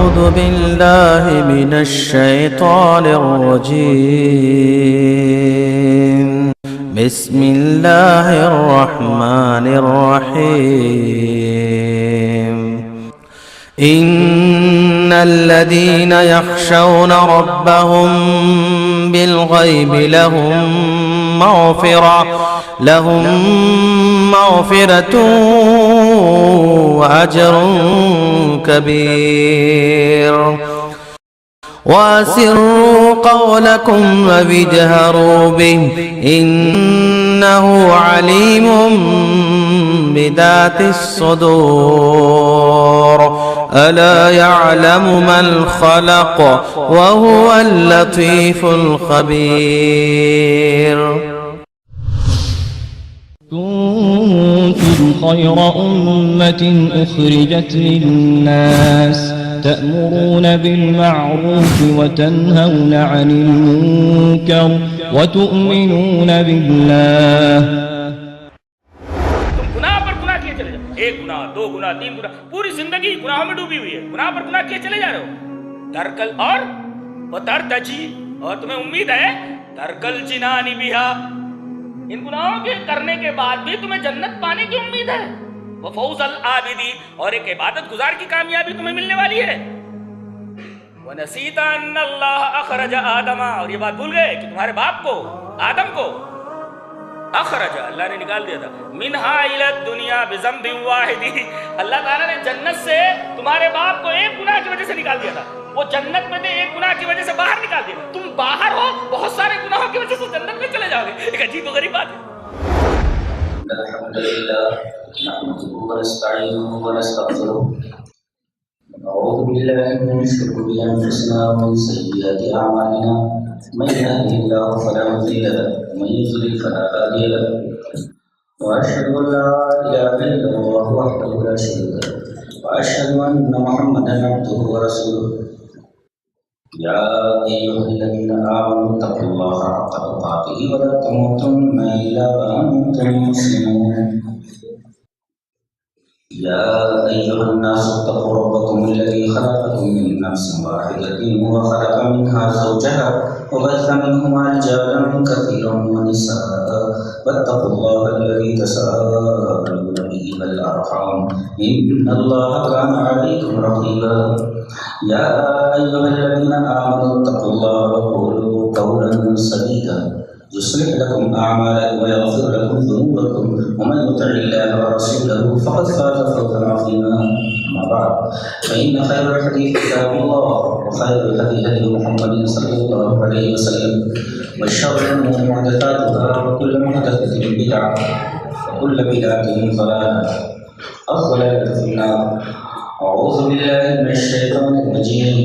أعوذ بالله من الشيطان الرجيم. بسم الله الرحمن الرحيم. إن الذين يخشون ربهم بالغيب لهم مغفرة وأجر كبير. وأسروا قولكم واجهروا به إنه عليم بذات الصدور. ألا يعلم من خلق وهو اللطيف الخبير. كنتم خير أمة أخرجت للناس تأمرون بالمعروف وتنهون عن المنكر وتؤمنون بالله. تم گناہ پر گناہ کیے چلے جاؤ، ایک گناہ، دو گناہ، تین گناہ، پوری زندگی گناہوں میں ڈوبی ہوئی ہے، گناہ پر گناہ کیے چلے جا رہے ہو. ترکل اور ترتجی، اور تمہیں امید ہے ترکل جنانی بہا، ان گناہوں کے کرنے کے بعد بھی تمہیں جنت پانے کی امید ہے. وہ فوز العابدی، اور ایک عبادت گزار کی کامیابی تمہیں ملنے والی ہے. وَنَسِيتَ أَنَّ اللَّهَ أَخْرَجَ آدَمَ، اور یہ بات بھول گئے کہ تمہارے باپ کو، آدم کو، اخرج، اللہ نے نکال دیا تھا، منہا الی الدنیا بذنب واحد، اللہ تعالیٰ نے جنت سے تمہارے باپ کو ایک گناہ کی وجہ سے نکال دیا تھا. وہ جنت میں تھے، ایک گناہ کی وجہ سے باہر نکال دیا. تم باہر ہو بہت سارے گناہوں کی وجہ سے جنت میں چلے جاؤ گے. ایک عجیب و غریب بات ہے. الحمد لله نحمده ونستعينه ونستغفره ونعوذ بالله من شرور انفسنا ومن سيئات اعمالنا من يهده الله فلا مضل له ومن يضلل فلا هادي له واشهد ان لا اله الا الله وحده لا شريك له واشهد ان محمدا عبده ورسوله. يا أيها الذين آمنوا اتقوا الله حق تقاته ولا تموتن إلا وأنتم مسلمون. يا أيها الناس اتقوا ربكم الذي خلقكم من نفس واحدة وخلق منها زوجها وبث منهما رجالا كثيرا ونساء واتقوا الله الذي تساءلون به والأرحام إن الله كان عليكم رقيبا. يا أيها الذين آمنوا اتقوا الله وقولوا قولا سديدا يصلح لكم أعمالكم ويغفر لكم ذنوبكم ومن يطع الله ورسوله فقد فاز فوزا عظيما. أما بعد فإن خير الحديث كتاب الله وخير الهدي هدي محمد صلى الله عليه وسلم وشر الأمور محدثاتها وكل محدثة بدعة وكل بدعة ضلالة الضلالة في النار. أعوذ بالله من الشيطان الرجيم.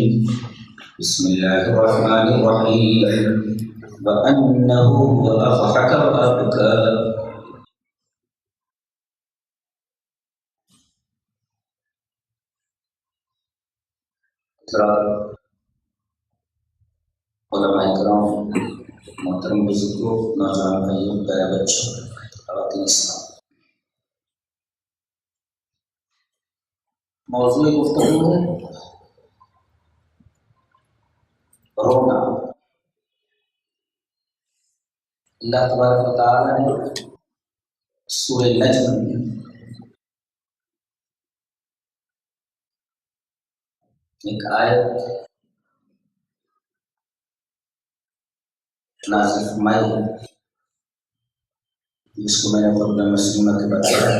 بسم الله الرحمن الرحيم. وأنه هو أضحك وأبكى. علماء کرام، محترم بزرگوں، نوجوان بھائیوں، پیارے بچوں، خواتین اسلام، موضوع گفتگو ہے رونا. اللہ تبارک و تعالیٰ نے سورہ نجم میں ایک آیت نازل فرمائی ہے جس کو میں نے قرآن مسلمہ کے بتایا.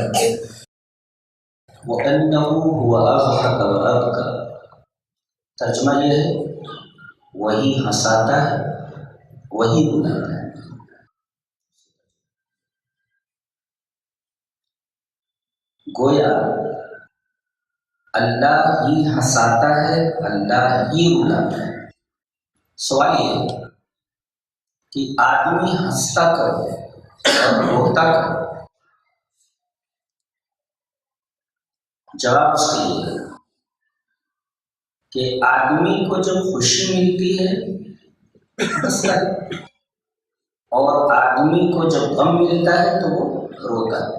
وَأَنَّهُ هُوَ أَضْحَكَ وَأَبْكَى، ترجمہ یہ ہے وہی ہنساتا ہے وہی رلاتا ہے. گویا اللہ ہی ہنساتا ہے، اللہ ہی رلاتا ہے. سوال یہ ہے کہ آدمی ہنستا کب اور روتا کب؟ جواب اس کے لیے ہے کہ آدمی کو جب خوشی ملتی ہے ہنستا ہے، اور آدمی کو جب غم ملتا ہے تو وہ روتا ہے.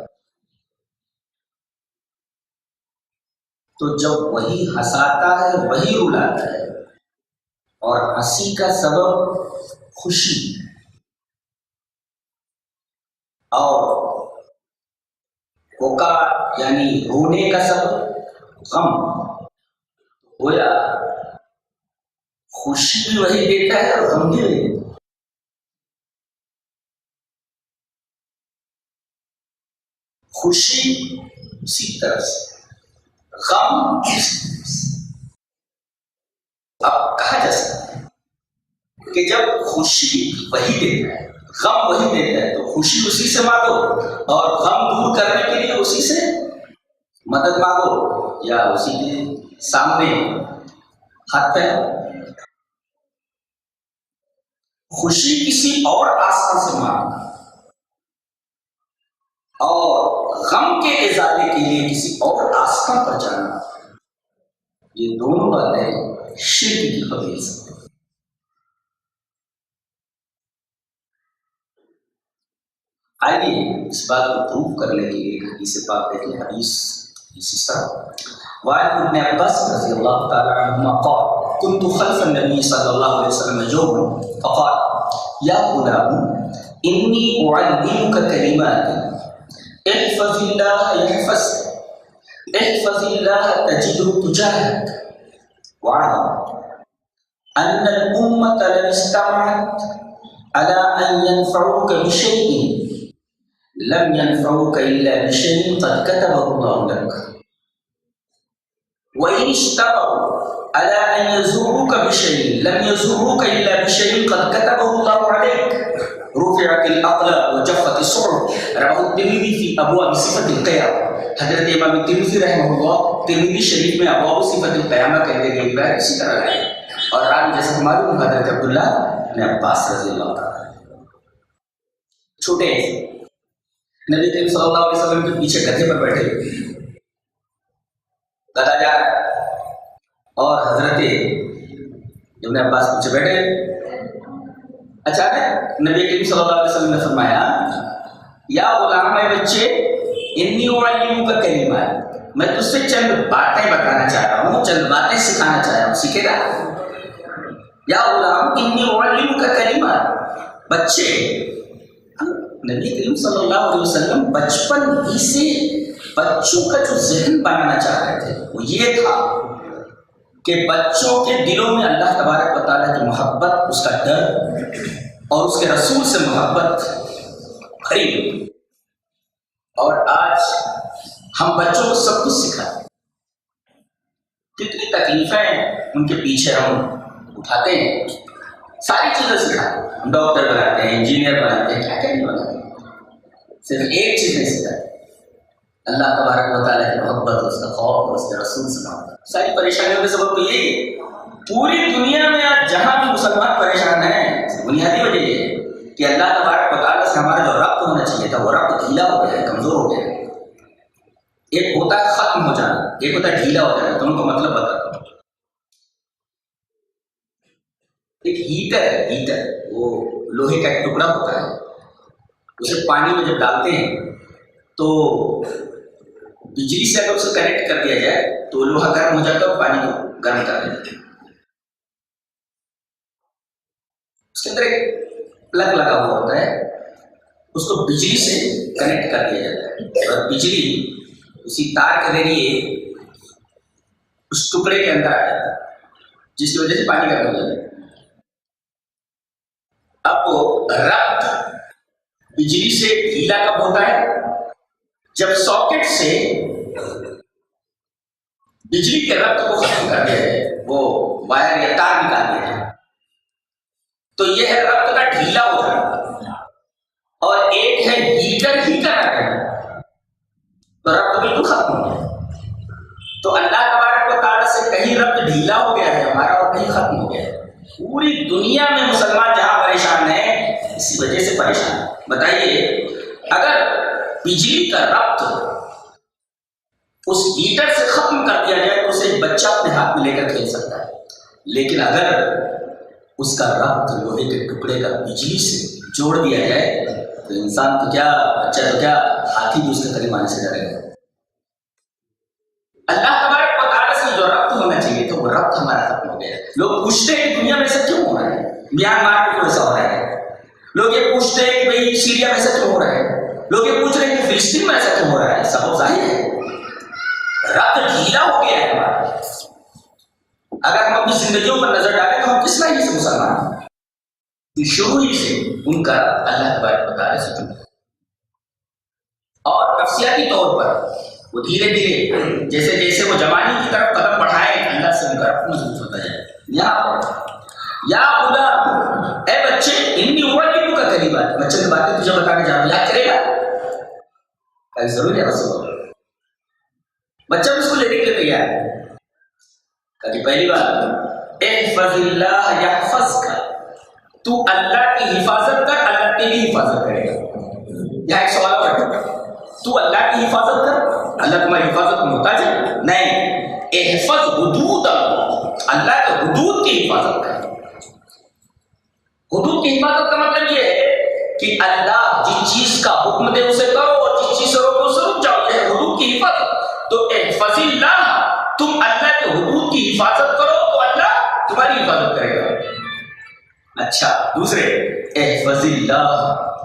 تو جب وہی ہنساتا ہے وہی رلاتا ہے، اور ہنسی کا سبب خوشی اور ہوکا یعنی رونے کا سبب غم، گویا خوشی بھی وہی دیتا ہے اور غم بھی وہی دیتا ہے۔ خوشی اسی طرح سے، غم اسی طرح سے۔ اب کہا جا سکتا ہے کہ جب خوشی وہی دیتا ہے، غم وہی دیتا ہے، تو خوشی اسی سے مانگو اور غم دور کرنے کے لیے اسی سے مدد مانگو، یا اسی کے سامنے ہاتھ پھیلاؤ۔ خوشی کسی اور آسان سے مانگنا اور غم کے ازالے کے لیے کسی اور آسان پر جانا، یہ دونوں باتیں شرک کی قبیل سے۔ آئیے اس بات کو پروف کرنے کے لیے حدیث پاک دیکھیں۔ حدیث اسی طرح وعن ابن عباس رضی اللہ تعالی عنہما قال كنت خلف النبي صلی اللہ علیہ وسلم يوما فقال يا غلام إني أعلمك كلمات احفظ الله يحفظك احفظ الله تجده تجاهك واعلم أن الأمة لو اجتمعت على أن ينفعوك بشيء لم ينفعوك إلا بشيء قد كتبه الله لك وإن اجتمعوا على أن يزوروك بشيء لم يزوروك إلا بشيء قد كتبه الله عليك رفعت الأقلام وجفت الصحف رواه الترمذي في أبواب صفة القيامة۔ حضرت امام ترمذی رحمہ اللہ ترمذی شریف میں ابواب صفت القیامہ کہتے ہیں ایک بار اسی طرح ہے، اور راوی جیسا کہ معلوم حضرت عبداللہ بن عباس رضی اللہ تعالیٰ چھوٹے نبی کریم صلی اللہ علیہ وسلم کے پیچھے گدھے پر بیٹھے، گدھا جا رہا اور حضرت ابن عباس پیچھے بیٹھے۔ اچانک نبی کریم صلی اللہ علیہ وسلم نے فرمایا یا غلام اے بچے انی اعلمک کلمات، میں تجھ سے چند باتیں بتانا چاہ رہا ہوں، چند باتیں سکھانا چاہ رہا ہوں، سیکھے گا؟ یا غلام انی اعلمک کلمات، بچے نبی کریم صلی اللہ علیہ وسلم بچپن ہی سے بچوں کا جو ذہن بنانا چاہ رہے تھے وہ یہ تھا کہ بچوں کے دلوں میں اللہ تبارک و تعالیٰ کی محبت، اس کا ڈر اور اس کے رسول سے محبت بھری ہوئی۔ اور آج ہم بچوں کو سب کچھ سکھاتے ہیں، کتنی تکلیفیں ان کے پیچھے ہم اٹھاتے ہیں، ساری چیزیں سکھاتے ہیں، ہم ڈاکٹر بناتے ہیں، انجینئر بناتے ہیں، کیا کیا نہیں بناتے، صرف ایک چیز نہیں سکھاتے، اللہ تبارک و تعالیٰ کی محبت، اس کا خوف اور اس کے رسول سے محبت۔ ساری پریشانیوں کا سبب تو یہی ہے، پوری دنیا میں آج جہاں بھی مسلمان پریشان ہیں، بنیادی وجہ یہ ہے کہ اللہ تبارک و تعالیٰ سے ہمارا جو ربط ہونا چاہیے تھا وہ ربط ڈھیلا ہو گیا ہے، کمزور ہو گیا ہے۔ ایک ہوتا ہے ختم ہو جانا، ایک ہوتا ہے ڈھیلا ہو جانا۔ دونوں کا مطلب بتاتا ہوں۔ ایک ہیٹر ہے، ہیٹر وہ لوہے کا ایک ٹکڑا ہوتا ہے، اسے پانی میں جب ڈالتے ہیں تو بجلی سے اگر اسے کنیکٹ کر دیا جائے تو لوہا گرم ہو جاتا ہے اور پانی کو گرم کر دیتا ہے۔ اس کے اندر ایک پلگ لگا ہوا ہوتا ہے، اس کو بجلی سے کنیکٹ کر دیا جاتا ہے اور بجلی اسی تار کے ذریعے اس ٹکڑے کے اندر آ جاتا ہے، جس کی وجہ سے پانی گرم ہو جاتا ہے۔ اب وہ ربط بجلی سے ڈھیلا کب ہوتا ہے؟ جب ساکٹ سے بجلی کے ربط کو ختم کر دیا جائے، وہ وائر یا تار نکال دیا جائے، تو یہ ہے ربط کا ڈھیلا ہو جانا۔ اور ایک ہے ہیٹر ہی کر رہا ہے تو ربط بالکل ختم ہو گیا۔ تو اللہ تبارک و تعالیٰ سے کہیں ربط ڈھیلا ہو گیا ہے ہمارا اور کہیں ختم ہو گیا ہے۔ پوری دنیا میں مسلمان جہاں پریشان ہیں اسی وجہ سے پریشان ہیں۔ بتائیے اگر بجلی کا ربط اس ہیٹر سے ختم کر دیا جائے تو اسے ایک بچہ اپنے ہاتھ میں لے کر کھیل سکتا ہے، لیکن اگر اس کا ربط لوہے کے ٹکڑے کا بجلی سے جوڑ دیا جائے تو انسان تو کیا، بچہ تو کیا، ہاتھی بھی اس کے قریب آنے سے ڈرے گا۔ اللہ تبارک و تعالیٰ وہ ربط ہمارا ختم ہو گیا. لوگ پوچھتے ہیں کہ دنیا میں ایسا کیوں ہو رہا ہے, میانمار میں کیوں ایسا ہو رہا ہے. لوگ یہ پوچھتے ہیں کہ بھئی سیریا میں ایسا کیوں ہو رہا ہے. لوگ یہ پوچھ رہے ہیں کہ فلسطین میں ایسا کیوں ہو رہا ہے. سب ظاہر ہے ربط ڈھیلا ہو گیا ہے ہمارا. اگر ہم اپنی زندگیوں پر نظر ڈالیں تو ہم کس لائن سے مسلمان ہیں؟ شروع ہی سے ان کا اللہ تبارک و تعالیٰ سے جڑا, اور نفسیاتی طور پر وہ دھیرے دھیرے جیسے جیسے وہ جوانی کی طرف قدم بڑھائے اللہ سے ان کا ربط مضبوط ہوتا جائے. یا خدا اے بچے انی اعلمک کلمات, بچے کی باتیں تجھے بتانے جا رہا ہوں, یاد کرے گا؟ ضرور ہے رسول. بچہ بھی اس کو لینے کے لیے تیار ہے. کہ پہلی بات احفظ اللہ یحفظک, تو اللہ کی حفاظت کر, اللہ تیری حفاظت کرے گا. یہاں ایک سوال ہے, تو اللہ کی حفاظت کر, اللہ تمہاری حفاظت کو محتاج ہے؟ نہیں. احفظ حدود اللہ, اللہ کے حدود کی حفاظت کر. حدود کی حفاظت کا مطلب یہ ہے کہ اللہ جس چیز کا حکم دے اسے کرو اور جس چیز سے روکے اسے رک جاؤ. یہ ہے حدود کی حفاظت. تو احفظ اللہ, تم اللہ کے حدود کی حفاظت کرو تو اللہ تمہاری حفاظت کرے گا. اچھا دوسرے احفظ اللہ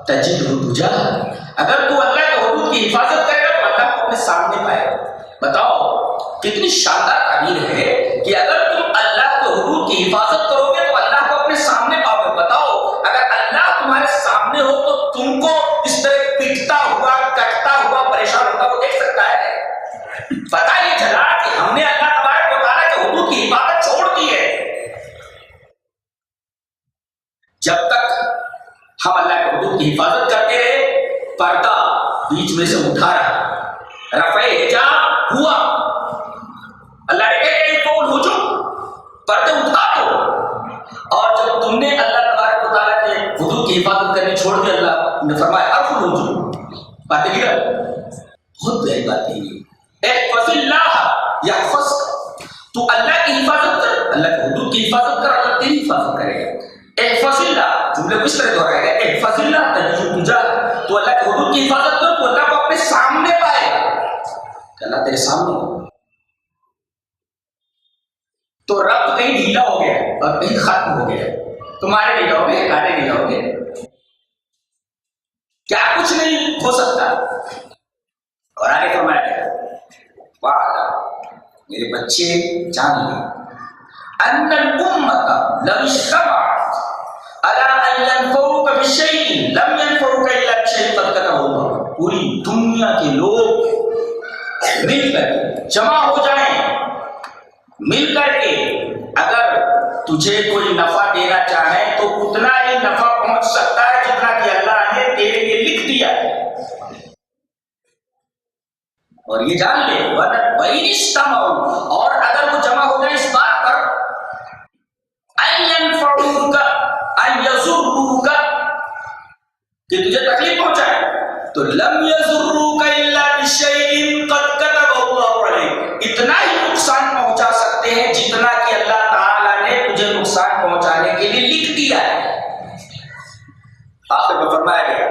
تجدہ تجاہک, اگر تو اللہ کے حدود کی حفاظت کرے گا تو اللہ کو اپنے سامنے پائے گا. بتاؤ کتنی شاندار تعبیر ہے کہ اگر تم اللہ کے حدود کی حفاظت کرو گے تو اللہ کو اپنے سامنے پاؤ گے. بتاؤ اگر اللہ تمہارے سامنے ہو تو تم کو اس طرح پیٹتا ہوا کٹتا ہوا پریشان ہوتا وہ دیکھ سکتا ہے؟ پتہ یہ چلا کہ ہم نے اللہ تبارک و تعالیٰ کے حدود کی حفاظت چھوڑ دی ہے. جب تک ہم اللہ کے حدود کی حفاظت کرتے رہے, پردہ بیچ میں سے اٹھا رہا, رفع حجاب ہوا, اللہ نے کہا کہ کون ہو جو پردے اٹھا دو. اور جب تم نے اللہ تبارک و تعالیٰ کے حدود کی حفاظت کرنی چھوڑ دی, اللہ نے فرمایا ارفع الحجاب, باتیں گرا. بہت پیاری بات ہے یہ. احفظ اللہ یحفظک, تو اللہ کی حفاظت کر, اللہ کے حدود کی حفاظت کر, اللہ تیری حفاظت کرے گا. احفظ اللہ جملے کو اس طرح دہرایا گیا, احفظ اللہ تجدہ تجاہک, تو اللہ کے حدود کی حفاظت کر تو اللہ کو اپنے سامنے پائے گا. اللہ تیرے سامنے ہو تو رب کہیں ڈھیلا ہو گیا اور کہیں ختم ہو گیا. تمہارے نہیں جاؤ گے, کاٹے نہیں جاؤ گے, کیا کچھ نہیں ہو سکتا. اور آگے فرمایا گیا میرے بچے جان لیں ان الامة لو اجتمعت على ان ينفعوك بشيء لم ينفعوك الا بشيء قد كتبه الله. پوری دنیا کے لوگ مل کر جمع ہو جائیں, مل کر کے اگر تجھے کوئی نفع دینا چاہے تو اتنا ہی نفع پہنچ سکتا ہے جتنا کہ اللہ نے تیرے لیے لکھ دیا ہے. اور یہ جان لے وَإِنِ اسْتَمَعُوا, اور اگر وہ جمع ہو جائے اس بات پر أَن يَنفَعُوكَ أَن يَضُرُّوكَ, کہ تجھے تکلیف پہنچائے, تو لَمْ يَضُرُّوكَ إِلَّا بِشَيْءٍ قَدْ كَتَبَهُ اللَّهُ عَلَيْكَ, اتنا ہی نقصان پہنچا سکتے ہیں جتنا کہ اللہ تعالیٰ نے تجھے نقصان پہنچانے کے لیے لکھ دیا ہے. آخر میں فرمایا گیا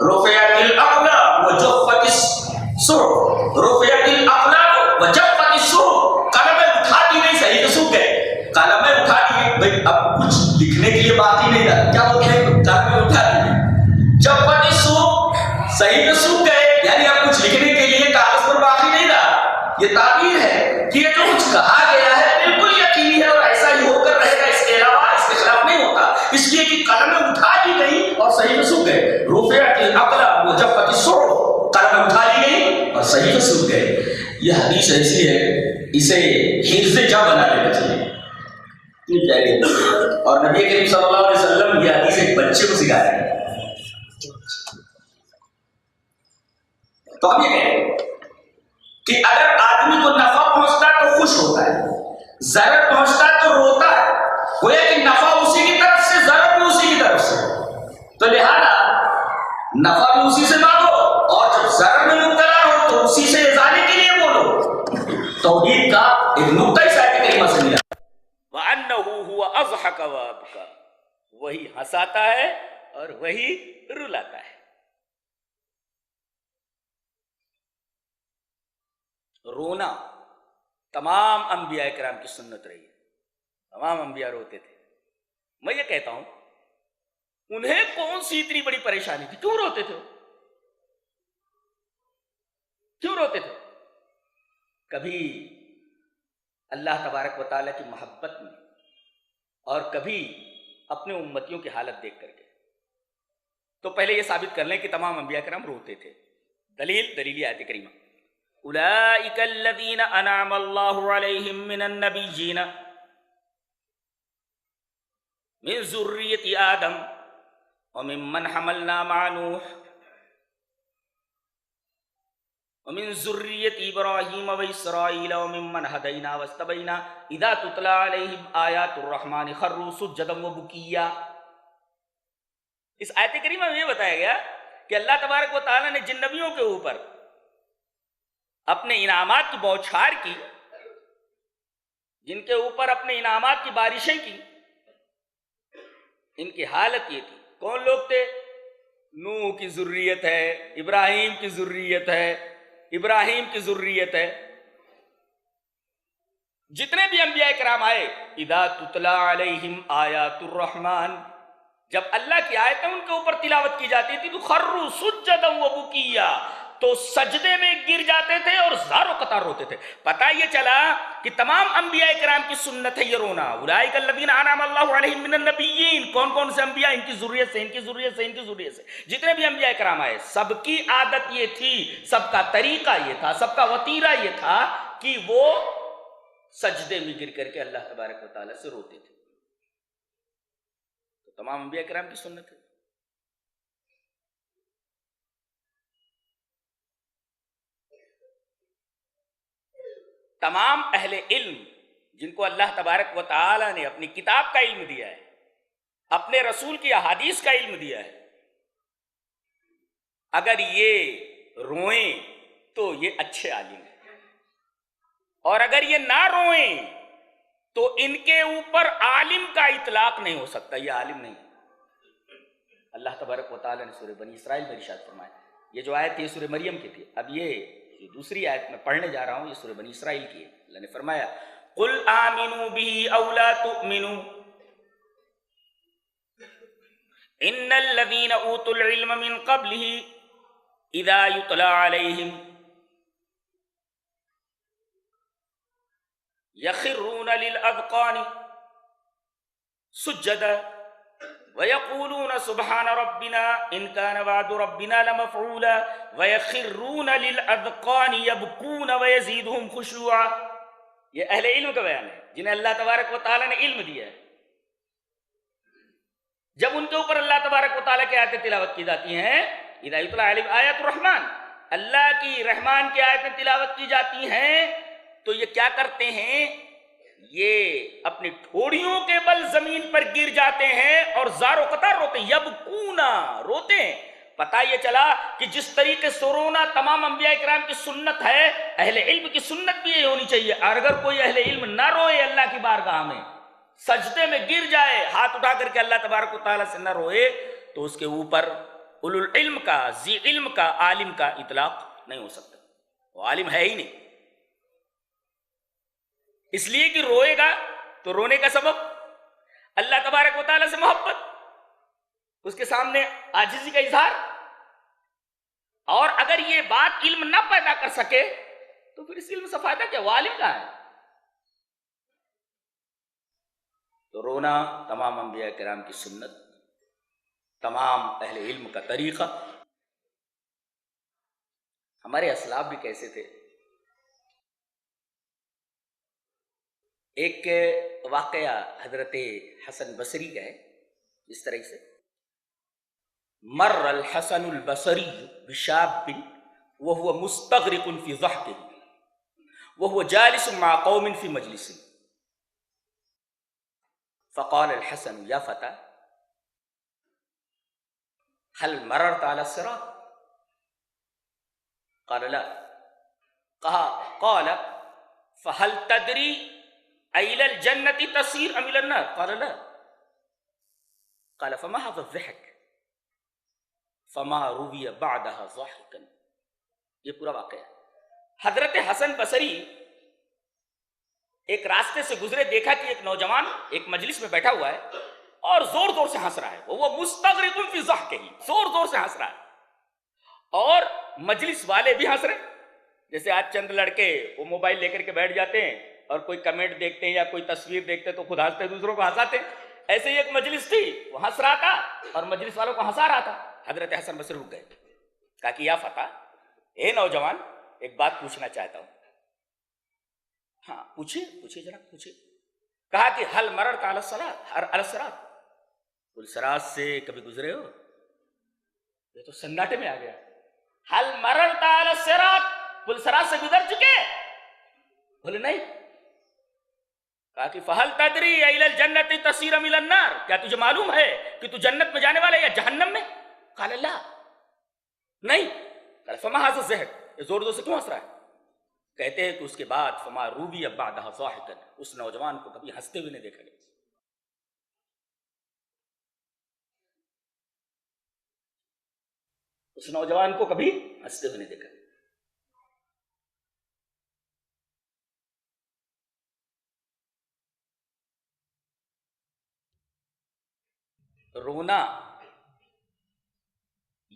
رفعت الاقلام وجفت الصحف, رفعت الاقلام وجفت الصحف, قلمیں اٹھا دی گئی, صحیح تو سوکھ گئے, قلمیں اٹھا دی گئی, بھائی اب کچھ لکھنے کے لیے باقی نہیں رہا, کیا بولتے ہیں قلمیں اٹھا دی گئی, جفت الصحف, صحیح تو سوکھ گئے, یعنی اب کچھ لکھنے کے لیے کاغذ پر باقی نہیں رہا. یہ تعبیر ہے کہ یہ جو کچھ کہا گیا ہے بالکل یقینی ہے اور ایسا ہی ہو کر رہے گا, اس کے علاوہ اس کے خلاف نہیں ہوتا, اس لیے کہ قلمیں اٹھا دی گئی اور صحیح تو سوکھ گئے. رفعت الاقلام وجفت الصحف, قلمیں اٹھا لی گئی اور صحیح تو سوکھ گئے. یہ حدیث ایسی ہے اسے حفظ جا بنا لینا چاہیے. اور نبی کریم صلی اللہ علیہ وسلم یہ حدیث ایک بچے کو سکھایا ہے. تو ہم یہ کہیں کہ اگر آدمی کو نفع پہنچتا ہے تو خوش ہوتا ہے, ضرر پہنچتا ہے تو روتا ہے, گویا کہ نفع اسی کی طرف سے, ضرر بھی اسی کی طرف سے, تو لہذا نفع بھی اسی سے مانگو اور جب ضرر میں مبتلا ہو تو اسی سے ازالے کے لیے بولو. توحید کا ایک نقطہ اس آیت کریمہ سے ملا. وَأَنَّهُ هُوَ أَضْحَكَ وَأَبْكَى, وہی ہنساتا ہے اور وہی رلاتا ہے. رونا تمام انبیاء کرام کی سنت رہی ہے. تمام انبیاء روتے تھے. میں یہ کہتا ہوں انہیں کون سی اتنی بڑی پریشانی تھی؟ کیوں روتے تھے؟ کیوں روتے تھے؟ کبھی اللہ تبارک و تعالیٰ کی محبت میں اور کبھی اپنے امتیوں کی حالت دیکھ کر کے. تو پہلے یہ ثابت کر لیں کہ تمام انبیاء کرام روتے تھے. دلیل آیت کریمہ اولئک الذین انعم اللہ علیہم من النبیین من ذریۃ آدم وممن حملنا مع نوح ومن ذریۃ ابراہیم واسرائیل وممن ہدینا واجتبینا اذا تتلی علیہم آیات الرحمن خروا سجدا وبکیا. اس آیت کریمہ میں یہ بتایا گیا کہ اللہ تبارک و تعالیٰ نے جن نبیوں کے اوپر اپنے انعامات کی بوچھار کی، جن کے اوپر اپنے انعامات کی بارشیں کی، ان کی حالت یہ تھی. کون لوگ تھے؟ نوح کی ذریت ہے، ابراہیم کی ذریت ہے، ابراہیم کی ذریت ہے. جتنے بھی انبیاء کرام آئے، اذا تتلی علیہم آیات الرحمن، جب اللہ کی آیتیں ان کے اوپر تلاوت کی جاتی تھی تو خروا سجدا وبکیا، تو سجدے میں گر جاتے تھے اور زار و قطار روتے تھے. پتہ یہ چلا کہ تمام انبیاء کرام کی سنت ہے یہ رونا. اولئک الذین انعم اللہ علیہم من النبیین، کون کون سے انبیاء؟ ان کی ذریت سے، ان کی ذریت سے، ان کی ذریت سے. جتنے بھی انبیاء کرام آئے سب کی عادت یہ تھی، سب کا طریقہ یہ تھا، سب کا وتیرہ یہ تھا کہ وہ سجدے میں گر کر کے اللہ تبارک و تعالیٰ سے روتے تھے. تو تمام انبیاء کرام کی سنت ہے. تمام اہل علم جن کو اللہ تبارک و تعالی نے اپنی کتاب کا علم دیا ہے، اپنے رسول کی احادیث کا علم دیا ہے، اگر یہ روئیں تو یہ اچھے عالم ہیں، اور اگر یہ نہ روئیں تو ان کے اوپر عالم کا اطلاق نہیں ہو سکتا. یہ عالم نہیں. اللہ تبارک و تعالی نے سورہ بنی اسرائیل میں ارشاد فرمایا. یہ جو آیت تھی سورہ مریم کی تھی، اب یہ دوسری آیت میں پڑھنے جا رہا ہوں، یہ سورہ بنی اسرائیل کی ہے. اللہ نے فرمایا قل آمنوا به او لا تؤمنوا ان الذين اوتوا العلم من قبله اذا يتلى عليهم يخرون للاذقان سجدا ويقولون سبحان ربنا ان كان وعد ربنا لمفعولا ويخرون للاذقان يبكون ويزيدهم خشوعا. یہ اہل علم کا بیان ہے جنہیں اللہ تبارک و تعالیٰ نے علم دیا ہے. جب ان کے اوپر اللہ تبارک و تعالیٰ کی آیتیں تلاوت کی جاتی ہیں، اذا یتلی علیہم آیات الرحمن، اللہ کی رحمان کی آیتیں تلاوت کی جاتی ہیں، تو یہ کیا کرتے ہیں؟ یہ اپنی ٹھوڑیوں کے بل زمین پر گر جاتے ہیں اور زار و قطار روتے ہیں. یبکونا، روتے ہیں. پتہ یہ چلا کہ جس طریقے سے رونا تمام انبیاء کرام کی سنت ہے، اہل علم کی سنت بھی یہ ہونی چاہیے. اور اگر کوئی اہل علم نہ روئے اللہ کی بارگاہ میں، سجدے میں گر جائے ہاتھ اٹھا کر کے اللہ تبارک و تعالیٰ سے نہ روئے، تو اس کے اوپر اولو العلم کا، ذی علم کا، عالم کا اطلاق نہیں ہو سکتا. وہ عالم ہے ہی نہیں. اس لیے کہ روئے گا تو رونے کا سبب اللہ تبارک و تعالیٰ سے محبت، اس کے سامنے عاجزی کا اظہار. اور اگر یہ بات علم نہ پیدا کر سکے تو پھر اس علم سے فائدہ کیا؟ وہ عالم کہاں ہے؟ تو رونا تمام انبیاء کرام کی سنت، تمام اہل علم کا طریقہ. ہمارے اسلاف بھی کیسے تھے. ایک واقعہ حضرت حسن بصری کا ہے اس طرح سے. مر الحسن البصری بشاب وهو مستغرق في ضحكه وهو جالس مع قوم في مجلس فقال الحسن يا فتى هل مررت على الصراط؟ قال لا. قال فهل تدري إلى الجنة تسير أم إلى النار؟ قال لا. قال فما هذا الضحك؟ فما روی بعدها ضاحکا. یہ پورا واقعہ ہے. حضرت حسن بصری ایک راستے سے گزرے، دیکھا کہ ایک نوجوان ایک مجلس میں بیٹھا ہوا ہے اور زور زور سے ہنس رہا ہے، وہ مستغرق فی ضحکہ، زور زور سے ہنس رہا ہے، اور مجلس والے بھی ہنس رہے ہیں۔ جیسے آج چند لڑکے وہ موبائل لے کر کے بیٹھ جاتے ہیں اور کوئی کمنٹ دیکھتے ہیں یا کوئی تصویر دیکھتے ہیں تو خود ہنستے ہیں، دوسروں کو ہنساتے ہیں۔ ایسے ہی ایک مجلس تھی، وہ ہنس رہا تھا اور مجلس والوں کو ہنسا رہا تھا۔ حضرت حسن بصری رک گئے، کہا کہ یا فتح، اے نوجوان، ایک بات پوچھنا چاہتا ہوں۔ ہاں پوچھیے پوچھیے جناب پوچھیے۔ کہا کہ حل مررت علی الصراط، پل صراط سے کبھی گزرے ہو؟ یہ تو سناٹے میں آ گیا۔ حل مررت علی الصراط، پل صراط سے گزر چکے؟ بولے نہیں۔ کہا کہ فہل تدری الی الجنت تصیر ام الی النار، کیا تجھے معلوم ہے کہ تو جنت میں جانے والا ہے یا جہنم میں؟ قال لا، نہیں۔ قال فما ھذا الضحك، یہ زور زور سے کیوں ہنس رہا ہے؟ کہتے ہیں کہ اس کے بعد فما روبی بعدها ضاحكا، اس نوجوان کو کبھی ہنستے ہوئے نہیں دیکھا گیا۔ اس نوجوان کو کبھی ہنستے ہوئے نہیں دیکھا گیا۔ رونا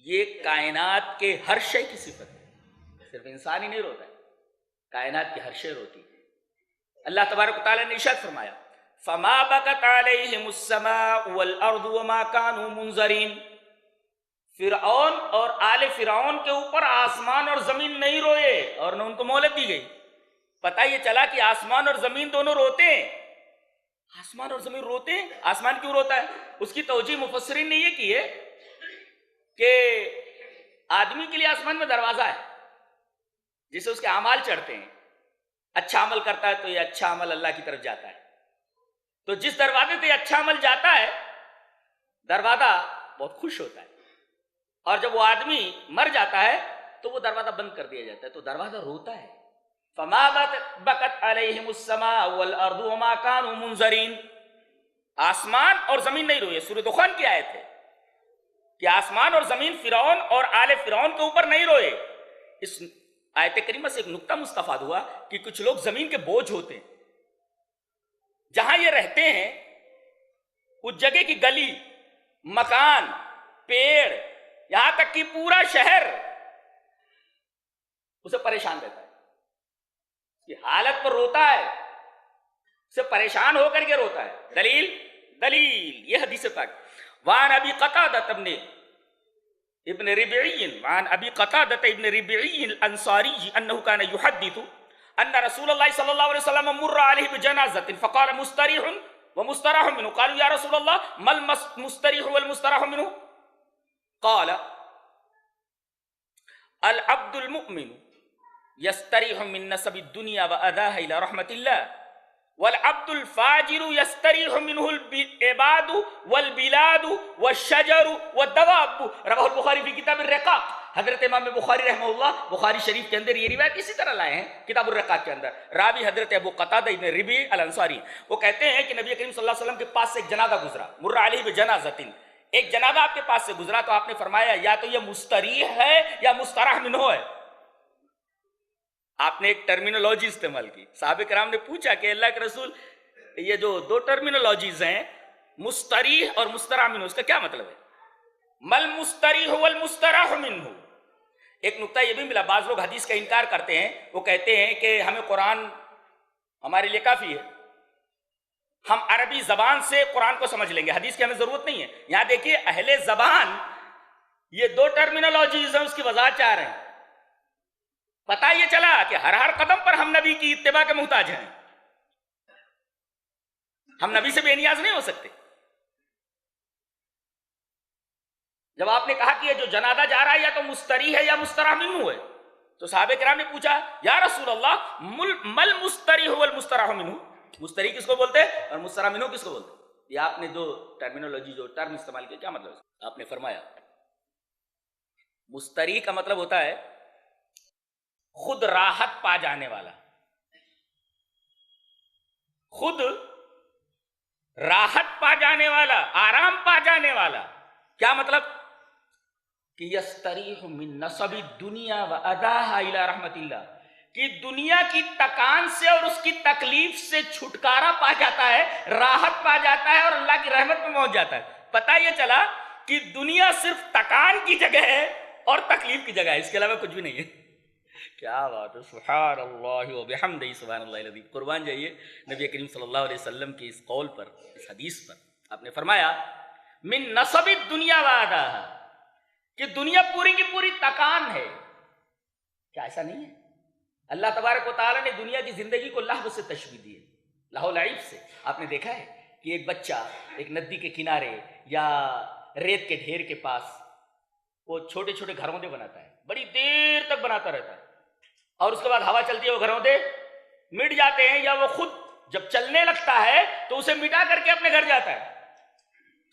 یہ کائنات کے ہر شے کی صفت ہے، صرف انسان ہی نہیں روتا ہے، کائنات کی ہر شے روتی ہے۔ اللہ تبارک و تعالیٰ نے ارشاد فرمایا فما بکت علیہم السماء والارض وما كانوا منظرین، فرعون اور آل فرعون کے اوپر آسمان اور زمین نہیں روئے اور نہ ان کو مہلت دی گئی۔ پتہ یہ چلا کہ آسمان اور زمین دونوں روتے ہیں۔ آسمان اور زمین روتے ہیں، آسمان کیوں روتا ہے؟ اس کی توجیہ مفسرین نے یہ کی ہے کہ آدمی کے لیے آسمان میں دروازہ ہے جسے اس کے اعمال چڑھتے ہیں، اچھا عمل کرتا ہے تو یہ اچھا عمل اللہ کی طرف جاتا ہے، تو جس دروازے سے اچھا عمل جاتا ہے دروازہ بہت خوش ہوتا ہے، اور جب وہ آدمی مر جاتا ہے تو وہ دروازہ بند کر دیا جاتا ہے، تو دروازہ روتا ہے۔ فما بکت علیہم السماء والارض وما كانوا منظرین، آسمان اور زمین نہیں روئے۔ سورۃ دخان کی آیت ہے کہ آسمان اور زمین فرعون اور آل فرعون کے اوپر نہیں روئے۔ اس آیت کریمہ سے ایک نکتہ مستفاد ہوا کہ کچھ لوگ زمین کے بوجھ ہوتے ہیں، جہاں یہ رہتے ہیں اس جگہ کی گلی، مکان، پیڑ، یہاں تک کہ پورا شہر اسے پریشان رہتا ہے، یہ حالت پر روتا ہے، اسے پریشان ہو کر کے روتا ہے۔ دلیل یہ حدیث پاک وعن ابی قتادہ ابن ربعی وعن ابی قتادہ ابن ربعی الانصاری انه كان يحدث ان رسول الله صلی اللہ علیہ وسلم مر علیہ بجنازۃ فقال مستریح ومستراح منه، قالوا یا رسول اللہ ما المستریح والمستراح منه؟ قال العبد المؤمن يستريح من نسب الدنيا وأذاها إلى رحمة الله، والعبد الفاجر يستريح منه العباد والبلاد والشجر والدواب۔ رواه البخاری فی کتاب الرقاق۔ حضرت امام بخاری رحمہ اللہ بخاری شریف کے اندر یہ روایت اسی طرح لائے ہیں کتاب الرقاق کے اندر۔ راوی حضرت ابو قتادہ ابن ربیع الانصاری، وہ کہتے ہیں کہ نبی کریم صلی اللہ علیہ وسلم کے پاس سے ایک جنازہ گزرا، مر علیہ بجنازۃ، ایک جنازہ آپ کے پاس سے گزرا تو آپ نے فرمایا یا تو یہ مستریح ہے یا مستراح منہ ہے۔ آپ نے ایک ٹرمینالوجی استعمال کی۔ صحابہ کرام نے پوچھا کہ اللہ کے رسول یہ جو دو ٹرمینالوجیز ہیں مستریح اور مستراح منہ، اس کا کیا مطلب ہے؟ مل مستریح والمستراح منہ۔ ایک نقطہ یہ بھی ملا، بعض لوگ حدیث کا انکار کرتے ہیں، وہ کہتے ہیں کہ ہمیں قرآن ہمارے لیے کافی ہے، ہم عربی زبان سے قرآن کو سمجھ لیں گے، حدیث کی ہمیں ضرورت نہیں ہے۔ یہاں دیکھیے اہل زبان یہ دو ٹرمینالوجیز ہیں اس کی وضاحت چاہ رہے ہیں۔ پتہ یہ چلا کہ ہر قدم پر ہم نبی کی اتباع کے محتاج ہیں، ہم نبی سے بے نیاز نہیں ہو سکتے۔ جب آپ نے کہا کہ یہ جو جنازہ جا رہا ہے یا تو مستریح ہے یا مستراح منہ ہے، تو صحابہ کرام نے پوچھا یا رسول اللہ مل مستریح والمستراح منہ، مستریح کس کو بولتے ہیں اور مستراح منہ کس کو بولتے ہیں؟ یہ آپ نے دو ٹرمینالوجی جو ٹرم استعمال کیا، کیا مطلب ہے؟ آپ نے فرمایا مستریح کا مطلب ہوتا ہے خود راحت پا جانے والا، خود راحت پا جانے والا، آرام پا جانے والا۔ کیا مطلب؟ کہ یستریح من نصب الدنیا واداها الی رحمت اللہ، کہ دنیا کی تکان سے اور اس کی تکلیف سے چھٹکارا پا جاتا ہے، راحت پا جاتا ہے اور اللہ کی رحمت میں پہنچ جاتا ہے. پتہ یہ چلا کہ دنیا صرف تکان کی جگہ ہے اور تکلیف کی جگہ ہے، اس کے علاوہ کچھ بھی نہیں ہے. کیا بات ہے، سبحان اللہ و بحمدہ، سبحان اللہ العظیم. قربان جائیے نبی کریم صلی اللہ علیہ وسلم کی اس قول پر، اس حدیث پر. آپ نے فرمایا من نصب الدنیا وعداہا، کہ دنیا پوری کی پوری تکان ہے. کیا ایسا نہیں ہے؟ اللہ تبارک و تعالیٰ نے دنیا کی زندگی کو لہو سے تشبیہ دی ہے، لہو لعب سے. آپ نے دیکھا ہے کہ ایک بچہ ایک ندی کے کنارے یا ریت کے ڈھیر کے پاس وہ چھوٹے چھوٹے گھروں بناتا ہے، بڑی دیر تک بناتا رہتا ہے، اور اس کے بعد ہوا چلتی ہے، وہ گھروں مٹ جاتے ہیں، یا وہ خود جب چلنے لگتا ہے تو اسے مٹا کر کے اپنے گھر جاتا ہے.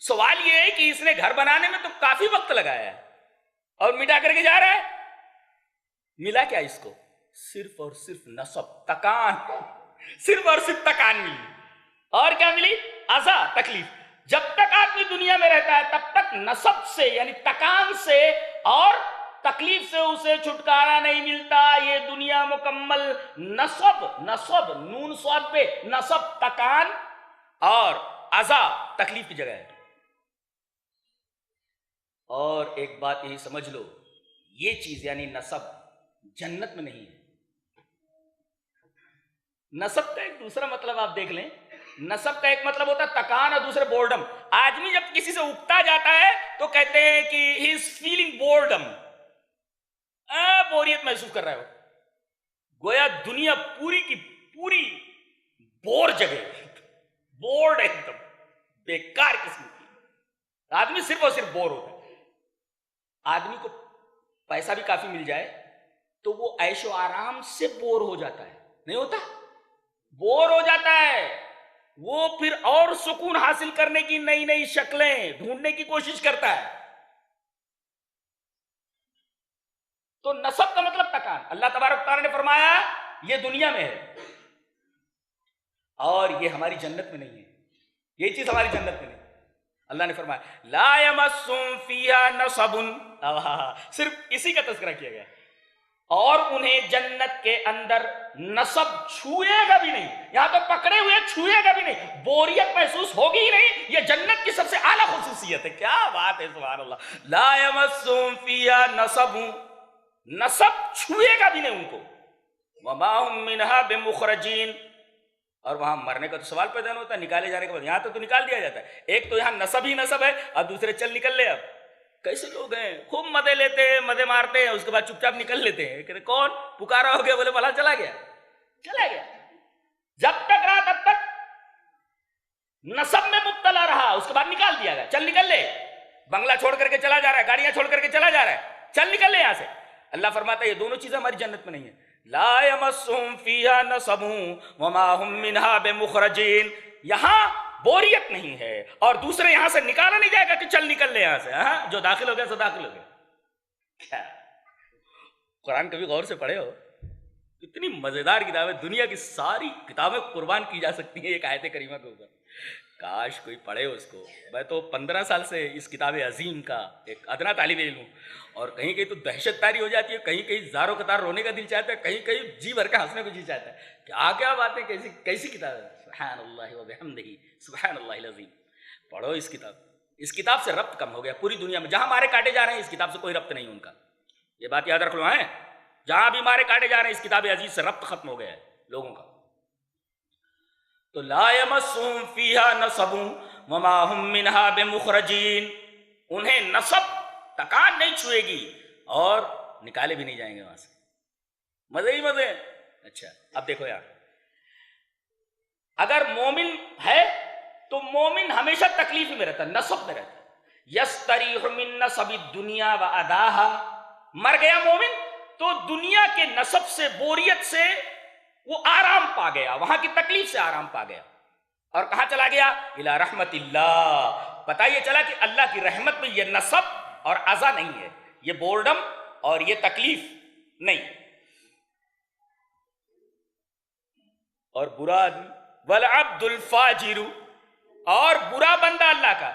سوال یہ ہے کہ اس نے گھر بنانے میں تو کافی وقت لگایا ہے اور مٹا کر کے جا رہا ہے. ملا کیا اس کو؟ صرف اور صرف نصب، تکان. صرف اور صرف تکان ملی. اور کیا ملی؟ عزا، تکلیف. جب تک آدمی دنیا میں رہتا ہے تب تک نصب سے یعنی تکان سے اور تکلیف سے اسے چھٹکارا نہیں ملتا. یہ دنیا مکمل نصب نون صاد پہ نصب، تکان اور عزا، تکلیف کی جگہ ہے. اور ایک بات یہی سمجھ لو، یہ چیز یعنی نصب جنت میں نہیں ہے. نصب کا ایک دوسرا مطلب آپ دیکھ لیں. نصب کا ایک مطلب ہوتا ہے تکان اور دوسرے بورڈم. آدمی جب کسی سے اکتا جاتا ہے تو کہتے ہیں کہ ہی از فیلنگ بورڈم، بوریت محسوس کر رہا ہے. وہ گویا دنیا پوری کی پوری بور جگہ، بورڈ ہے، ایک دم بیکار قسم کی. آدمی صرف اور صرف بور ہوتا ہے. آدمی کو پیسہ بھی کافی مل جائے تو وہ عیش و آرام سے بور ہو جاتا ہے، نہیں ہوتا؟ بور ہو جاتا ہے. وہ پھر اور سکون حاصل کرنے کی نئی نئی شکلیں ڈھونڈنے کی کوشش کرتا ہے. تو نصب کا مطلب تکان. اللہ تبارک تعالیٰ نے فرمایا یہ دنیا میں ہے اور یہ ہماری جنت میں نہیں ہے. یہ چیز ہماری جنت میں نہیں. اللہ نے فرمایا لا یمسہم فیہا نصب، صرف اسی کا تذکرہ کیا گیا. اور انہیں جنت کے اندر نصب چھوئے گا بھی نہیں. یہاں تو پکڑے ہوئے چھوئے گا بھی نہیں، بوریت محسوس ہوگی ہی نہیں. یہ جنت کی سب سے اعلیٰ خصوصیت ہے. کیا بات ہے، سبحان اللہ. لا یمسہم فیہا نصب، نصب چھوئے گا بھی نہیں ان کو. وما ہم منہا بمخرجین، اور وہاں مرنے کا تو سوال پیدا نہیں ہوتا، نکالے جانے کے بعد. یہاں تو نکال دیا جاتا ہے. ایک تو یہاں نصب ہی نصب ہے اور دوسرے چل نکل لے. اب کیسے لوگ ہیں، خوب مزے لیتے ہیں، مزے مارتے ہیں، اس کے بعد چپ چاپ نکل لیتے ہیں. کہتے کون پکارا ہو گیا؟ بولے بھلا چلا گیا، چلا گیا. جب تک رہا تب تک نصب میں مبتلا رہا، اس کے بعد نکال دیا گیا. چل نکل لے. بنگلہ چھوڑ کر کے چلا جا رہا ہے، گاڑیاں چھوڑ کر کے چلا جا رہا ہے، چل نکل لے یہاں سے. اللہ فرماتا ہے یہ دونوں چیزیں ہماری جنت میں نہیں ہیں. لا یمسہم فیہا نصب وما ہم منہا بمخرجین. یہاں بوریت نہیں ہے اور دوسرے یہاں سے نکالا نہیں جائے گا کہ چل نکل لے یہاں سے. جو داخل ہو گیا سو داخل ہو گیا. کیا قرآن کبھی غور سے پڑھے ہو؟ اتنی مزیدار کتاب ہے. دنیا کی ساری کتابیں قربان کی جا سکتی ہیں ایک آیت کریمہ کے اوپر. کاش کوئی پڑھے اس کو. میں تو 15 سال سے اس کتاب عظیم کا ایک ادنا طالب علم ہوں، اور کہیں کہیں تو دہشت تاری ہو جاتی ہے، کہیں کہیں زاروں قطار رونے کا دل چاہتا ہے، کہیں کہیں جی بھر کے ہنسنے کو جی چاہتا ہے. کیا کیا باتیں، کیسی کیسی کتاب ہے. سبحان اللہ و بحمدہ، سبحان اللہ العظیم. پڑھو اس کتاب. اس کتاب سے ربط کم ہو گیا پوری دنیا میں. جہاں مارے کاٹے جا رہے ہیں اس کتاب سے کوئی ربط نہیں ان کا. یہ بات یاد رکھ لو. ہیں جہاں بھی مارے کاٹے جا رہے ہیں اس کتاب عزیز سے ربط ختم ہو گیا ہے لوگوں کا. تو لا یمسہم فیہا نصب وما ہم منہا بمخرجین. انہیں نصب، تکان نہیں چھوئے گی اور نکالے بھی نہیں جائیں گے وہاں سے. مزے ہی مزے. اچھا اب دیکھو یار، اگر مومن ہے تو مومن ہمیشہ تکلیف میں رہتا ہے، نصب میں رہتا ہے. یستریح من نصب الدنیا واداہا. مر گیا مومن تو دنیا کے نصب سے، بوریت سے وہ آرام پا گیا، وہاں کی تکلیف سے آرام پا گیا. اور کہاں چلا گیا؟ الی رحمت اللہ. پتہ یہ چلا کہ اللہ کی رحمت میں یہ نصب اور عزا نہیں ہے، یہ بورڈم اور یہ تکلیف نہیں. اور برا آدمی والعبد الفاجر، اور برا بندہ اللہ کا،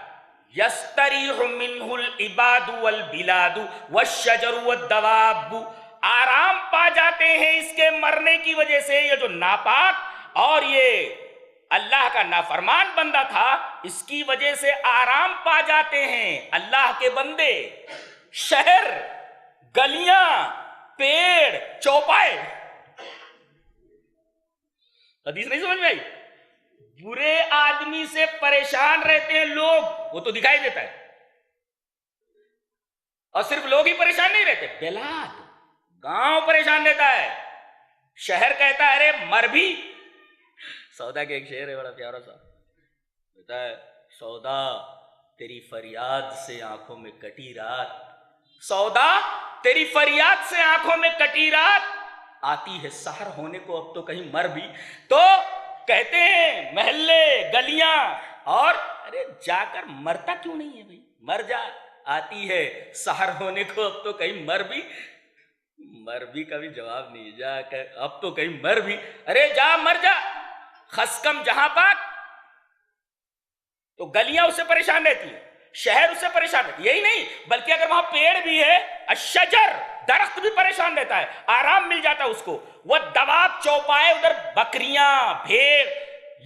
یستریح منہ العباد والبلاد والشجر والدواب. آرام پا جاتے ہیں اس کے مرنے کی وجہ سے. یہ جو ناپاک اور یہ اللہ کا نافرمان بندہ تھا اس کی وجہ سے آرام پا جاتے ہیں اللہ کے بندے. شہر، گلیاں، پیڑ، چوپائے. حدیث نہیں سمجھ میں آئی؟ برے آدمی سے پریشان رہتے ہیں لوگ، وہ تو دکھائی دیتا ہے. اور صرف لوگ ہی پریشان نہیں رہتے، بلاد گاؤں پریشان رہتا ہے. شہر کہتا ہے ارے مر بھی. سودا کے ایک شعر ہے بڑا پیارا سا، کہتا ہے سودا تیری فریاد سے آنکھوں میں کٹی رات. سودا تیری فریاد سے آنکھوں میں کٹی رات، آتی ہے سحر ہونے کو اب تو کہیں مر بھی. تو کہتے ہیں محلے، گلیاں، اور ارے جا کر مرتا کیوں نہیں ہے بھائی، مر جا، آتی ہے سحر ہونے کو اب تو کہیں مر بھی. مر بھی کا بھی جواب نہیں، جا کر اب تو کہیں مر بھی. ارے جا مر جا. خسکم جہاں پاک. تو گلیاں اس سے پریشان رہتی ہیں، شہر اس سے پریشان رہتی. یہی نہیں بلکہ اگر وہاں پیڑ بھی ہے، الشجر درخت بھی پریشان رہتا ہے، آرام مل جاتا ہے اس کو. وہ دواب چوپائے، ادھر بکریاں، بھیڑ،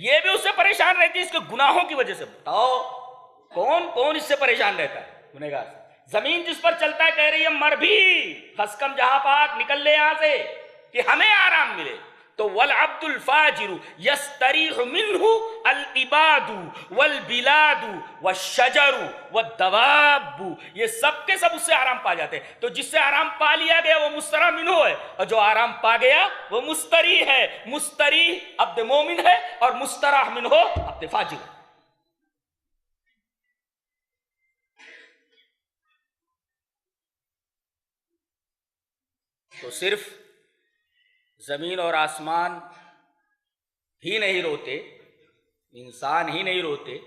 یہ بھی اس سے پریشان رہتی ہے اس کے گناہوں کی وجہ سے. بتاؤ کون کون اس سے پریشان رہتا ہے؟ گنہگار. زمین جس پر چلتا ہے کہہ رہی ہے مر بھی، خسکم جہاں پاک، نکل لے یہاں سے کہ ہمیں آرام ملے. تو والعبد الفاجر یستریح منہ العباد والبلاد والشجر والدواب، یہ سب کے سب اس سے آرام پا جاتے ہیں. تو جس سے آرام پا لیا گیا وہ مستریح منہ ہے، اور جو آرام پا گیا وہ مستریح ہے. مستریح عبد مومن ہے اور مستراح منہ عبد فاجر ہے. تو صرف زمین اور آسمان ہی نہیں روتے، انسان ہی نہیں روتے،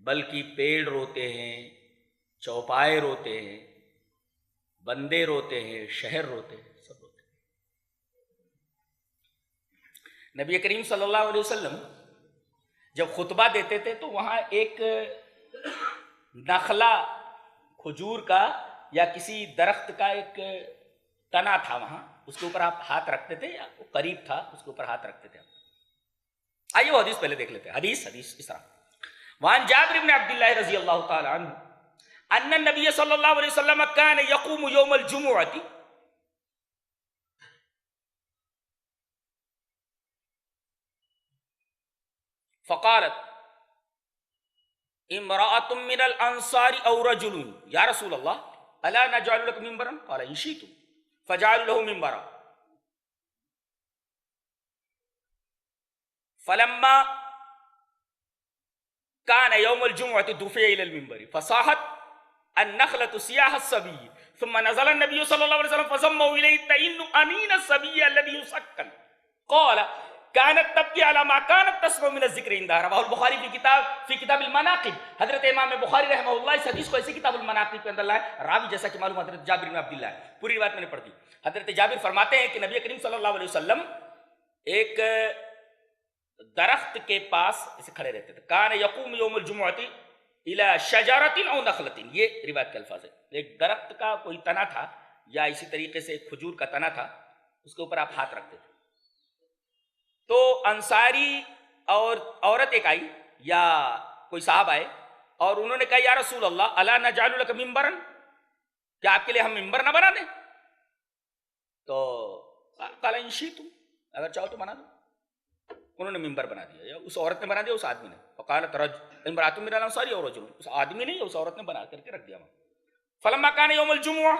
بلکہ پیڑ روتے ہیں، چوپائے روتے ہیں، بندے روتے ہیں، شہر روتے ہیں، سب روتے ہیں. نبی کریم صلی اللہ علیہ وسلم جب خطبہ دیتے تھے تو وہاں ایک نخلا، کھجور کا یا کسی درخت کا ایک تنا تھا، وہاں اس کے اوپر آپ ہاتھ رکھتے تھے، یا قریب تھا اس کے اوپر ہاتھ رکھتے تھے. آئیے وہ حدیث پہلے دیکھ لیتے ہیں. حدیث اس طرح. وعن جابر بن عبد اللہ رضی اللہ تعالی عنہ ان النبی صلی اللہ علیہ وسلم كان يقوم يوم الجمعة فقالت امرأة من الانصار او رجل یا رسول اللہ الا نجعل لك منبرا قال ان شئتم فجعلوا له منبرا فلما كان يوم الجمعة دفع إلى المنبر فصاحت النخلة سياح الصبي ثم نزل النبي صلى الله عليه وسلم فزموا إليه تئن أنين الصبي الذي يسكن قال كانت تبكي على ما كانت تسمع من الذكر عندها. رواه البخاری في کتاب المناقب. حضرت امام بخاری رحمہ اللہ اس حدیث کو ایسے کتاب المناقب کے اندر لائے. راوی جیسا کہ معلوم حضرت جابر بن عبداللہ ہے. پوری روایت میں نے پڑھ دی. حضرت جابر فرماتے ہیں کہ نبی کریم صلی اللہ علیہ وسلم ایک درخت کے پاس اسے کھڑے رہتے تھے. کان یقوم یوم الجمعۃ الی شجرۃ او نخلۃ، یہ روایت کے الفاظ ہے. ایک درخت کا کوئی تنا تھا یا اسی طریقے سے ایک کھجور کا تنا تھا، اس کے اوپر آپ ہاتھ رکھتے تھے. تو انصاری اور عورت ایک آئی یا کوئی صاحب آئے اور انہوں نے کہا یا رسول اللہ الا نجعل لک منبرا، کیا آپ کے لیے ہم ممبر نہ بنا دیں؟ تو قال ان شئتم، اگر چاہو تو بنا دو. انہوں نے ممبر بنا دیا، یا اس عورت نے بنا دیا، اس آدمی نے. فقالت امرأة من الانصار اور رجل، اس آدمی نے یا اس عورت نے بنا کر کے رکھ دیا. فلما كان يوم الجمعہ،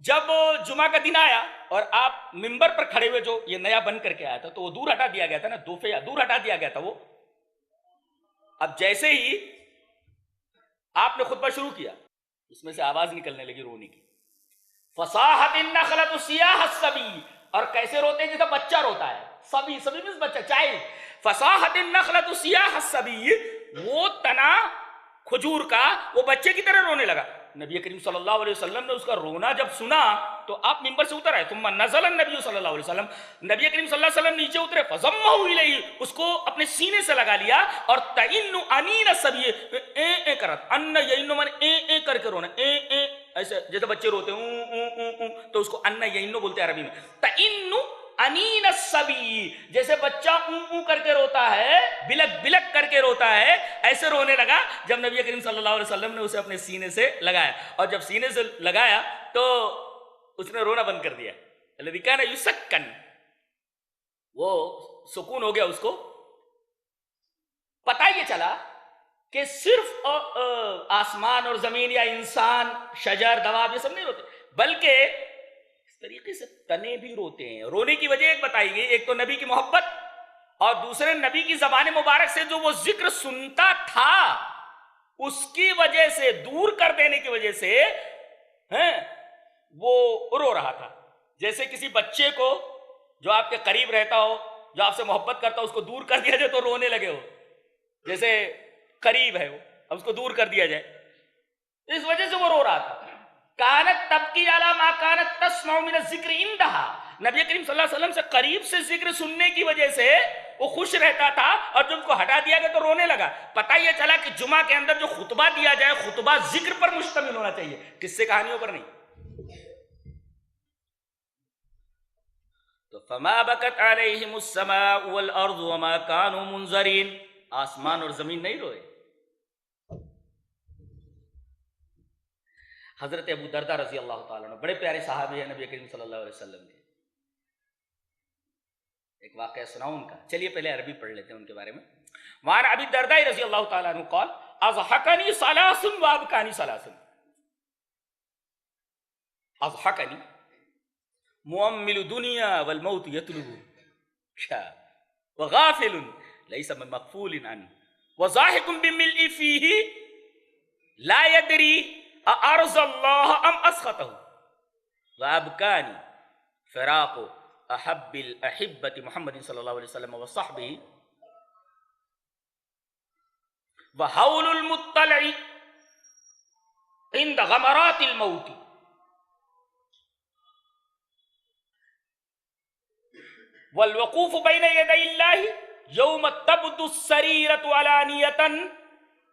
جب جمعہ کا دن آیا اور آپ ممبر پر کھڑے ہوئے، جو یہ نیا بن کر کے آیا تھا تو وہ دور ہٹا دیا گیا تھا نا، دور ہٹا دیا گیا تھا وہ. اب جیسے ہی آپ نے خطبہ شروع کیا اس میں سے آواز نکلنے لگی رونے کی. فصاحت النخلۃ صیاح الصبی، اور کیسے روتے ہیں جیسے بچہ روتا ہے. صبی مینس بچہ، چائلڈ. فصاحت النخلۃ صیاح الصبی، وہ تنا کھجور کا وہ بچے کی طرح رونے لگا. نبی کریم صلی اللہ علیہ وسلم نے اس کا رونا جب سنا تو آپ ممبر سے اتر آئے. ثم نزل النبی صلی اللہ علیہ وسلم، نبی کریم صلی اللہ علیہ وسلم نیچے اترے. فضمہ الیہ، اس کو اپنے سینے سے لگا لیا. اور تئن انین الصبی، اے کرت ان یئن من اے کر کے رونا، اے ایسے جیسے بچے روتے ہیں تو اس کو انا یا انو بولتے ہیں عربی میں. تئنو انین الصبی، جیسے بچہ اون کر کے روتا ہے، بلک بلک کر کے روتا ہے، ایسے رونے لگا جب نبی کریم صلی اللہ علیہ وسلم نے اسے اپنے سینے سے لگایا. اور جب سینے سے لگایا تو اس نے رونا بند کر دیا. الذی کان یسکن، وہ سکون ہو گیا اس کو. پتہ یہ چلا کہ صرف آسمان اور زمین یا انسان، شجر، دواب، یہ سب نہیں روتے، بلکہ اس طریقے سے تنے بھی روتے ہیں. رونے کی وجہ ایک بتائی گئی، ایک تو نبی کی محبت، اور دوسرے نبی کی زبان مبارک سے جو وہ ذکر سنتا تھا اس کی وجہ سے، دور کر دینے کی وجہ سے وہ رو رہا تھا. جیسے کسی بچے کو جو آپ کے قریب رہتا ہو، جو آپ سے محبت کرتا ہو، اس کو دور کر دیا جائے تو رونے لگے ہو. جیسے قریب ہے وہ، اب اس کو دور کر دیا جائے، اس وجہ سے وہ رو رہا تھا. کانت تبکی علی ما کانت تسمع من الذکر عندها، نبی کریم صلی اللہ علیہ وسلم سے قریب سے ذکر سننے کی وجہ سے وہ خوش رہتا تھا، اور جب کو ہٹا دیا گیا تو رونے لگا. پتہ یہ چلا کہ جمعہ کے اندر جو خطبہ دیا جائے، خطبہ ذکر پر مشتمل ہونا چاہیے، قصے کہانیوں پر نہیں. تو فما بکت علیہم السماء والارض وما كانوا منظرین، آسمان اور زمین نہیں روئے. حضرت ابو دردہ رضی اللہ تعالیٰ عنہ بڑے پیارے صحابی ہیں نبی کریم صلی اللہ علیہ وسلم کے. ایک واقعہ سناؤں ان کا، چلیے پہلے عربی پڑھ لیتے ہیں ان کے بارے میں. وعن ابی الدرداء رضی اللہ تعالیٰ عنہ قال اضحکنی ثلاث وابکانی ثلاث. اضحکنی مؤمل دنیا والموت یطلب، وغافل لیس من مغفول عنہ، وضاحک بملء فیہ لا یدری اعرض اللہ ام اسخطہ، وابکانی فراق احب الاحبۃ محمد صلی اللہ علیہ وسلم وصحبہ، وحول المطلع عند غمرات الموت، والوقوف بین یدی اللہ یوم تبدو السریرۃ علانیۃ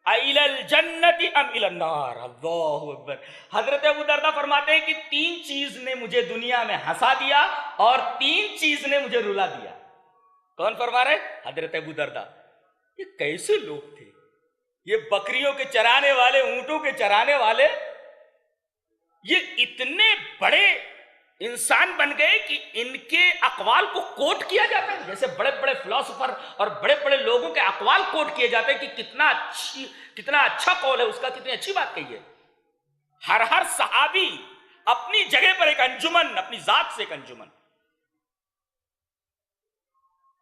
الی الجنۃ ام الی النار. اللہ اکبر. حضرت ابو دردہ فرماتے ہیں کہ 3 چیز نے مجھے دنیا میں ہنسا دیا اور 3 چیز نے مجھے رلا دیا. کون فرما رہے؟ حضرت ابو دردہ. یہ کیسے لوگ تھے؟ یہ بکریوں کے چرانے والے، اونٹوں کے چرانے والے، یہ اتنے بڑے انسان بن گئے کہ ان کے اقوال کو کوٹ کیا جاتا ہے. جیسے بڑے بڑے فلاسفر اور بڑے بڑے لوگوں کے اقوال کوٹ کیے جاتے ہیں کہ کتنا اچھا قول ہے اس کا، کتنی اچھی بات کہی ہے. ہر صحابی اپنی جگہ پر ایک انجمن، اپنی ذات سے ایک انجمن.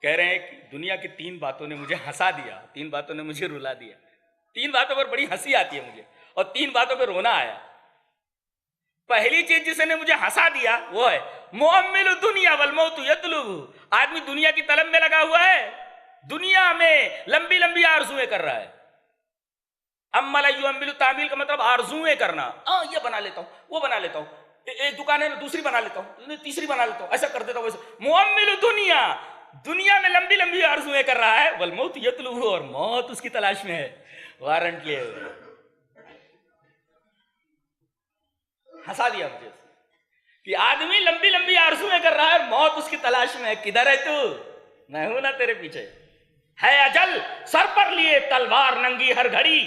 کہہ رہے ہیں کہ دنیا کی 3 باتوں نے مجھے ہنسا دیا، 3 باتوں نے مجھے رلا دیا. 3 باتوں پر بڑی ہنسی آتی ہے مجھے، اور 3 باتوں پہ رونا آیا. پہلی چیز جسے نے مجھے ہنسا دیا وہ ہے مؤمل دنیا والموت یطلب. آدمی دنیا کی طلب میں لگا ہوا ہے، دنیا میں لمبی لمبی آرزویں کر رہا ہے. اما لا یؤمل، تعمیل کا مطلب آرزویں کرنا. یہ بنا لیتا ہوں، وہ بنا لیتا ہوں، ایک دکان ہے دوسری بنا لیتا ہوں، تیسری بنا لیتا ہوں، ایسا کر دیتا ہوں ویسا. مؤمل دنیا، دنیا میں لمبی لمبی آرزویں کر رہا ہے. والموت یطلب، اور موت اس کی تلاش میں ہے، وارنٹ لیے ہوئے. ہنسا دیا مجھے کہ آدمی لمبی لمبی آرزویں کر رہا ہے، موت اس کی تلاش میں ہے. کدھر ہے تو؟ میں ہوں نا تیرے پیچھے. ہے اجل سر پر لیے تلوار ننگی ہر گھڑی،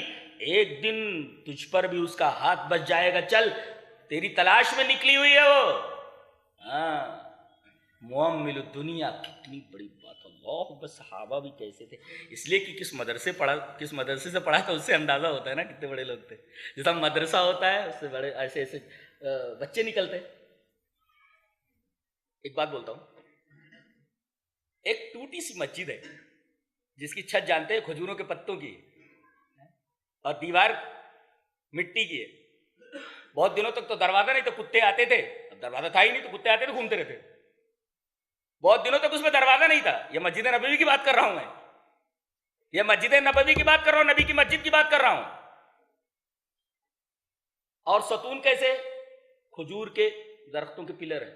ایک دن تجھ پر بھی اس کا ہاتھ بچ جائے گا. چل تیری تلاش میں نکلی ہوئی ہے وہ. مؤمل دنیا، کتنی بڑی بات. اللہ، بس صحابہ بھی کیسے تھے. اس لیے کہ کس مدرسے سے پڑھا تھا اس سے اندازہ ہوتا ہے نا کتنے بڑے لوگ تھے. جیسا مدرسہ ہوتا ہے اس سے بڑے ایسے ایسے بچے نکلتے. ایک بات بولتا ہوں، ایک ٹوٹی سی مسجد ہے جس کی چھت جانتے ہیں کھجوروں کے پتوں کی اور دیوار مٹی کی ہے. بہت دنوں تک تو دروازہ نہیں تو کتے آتے تھے. اب دروازہ تھا ہی نہیں تو کتے آتے تھے، گھومتے رہتے. بہت دنوں تک اس میں دروازہ نہیں تھا. یہ مسجد نبوی کی بات کر رہا ہوں میں، یہ مسجد نبوی کی بات کر رہا ہوں، نبی کی مسجد کی بات کر رہا ہوں. اور ستون کیسے؟ کھجور کے درختوں کے پلر ہیں،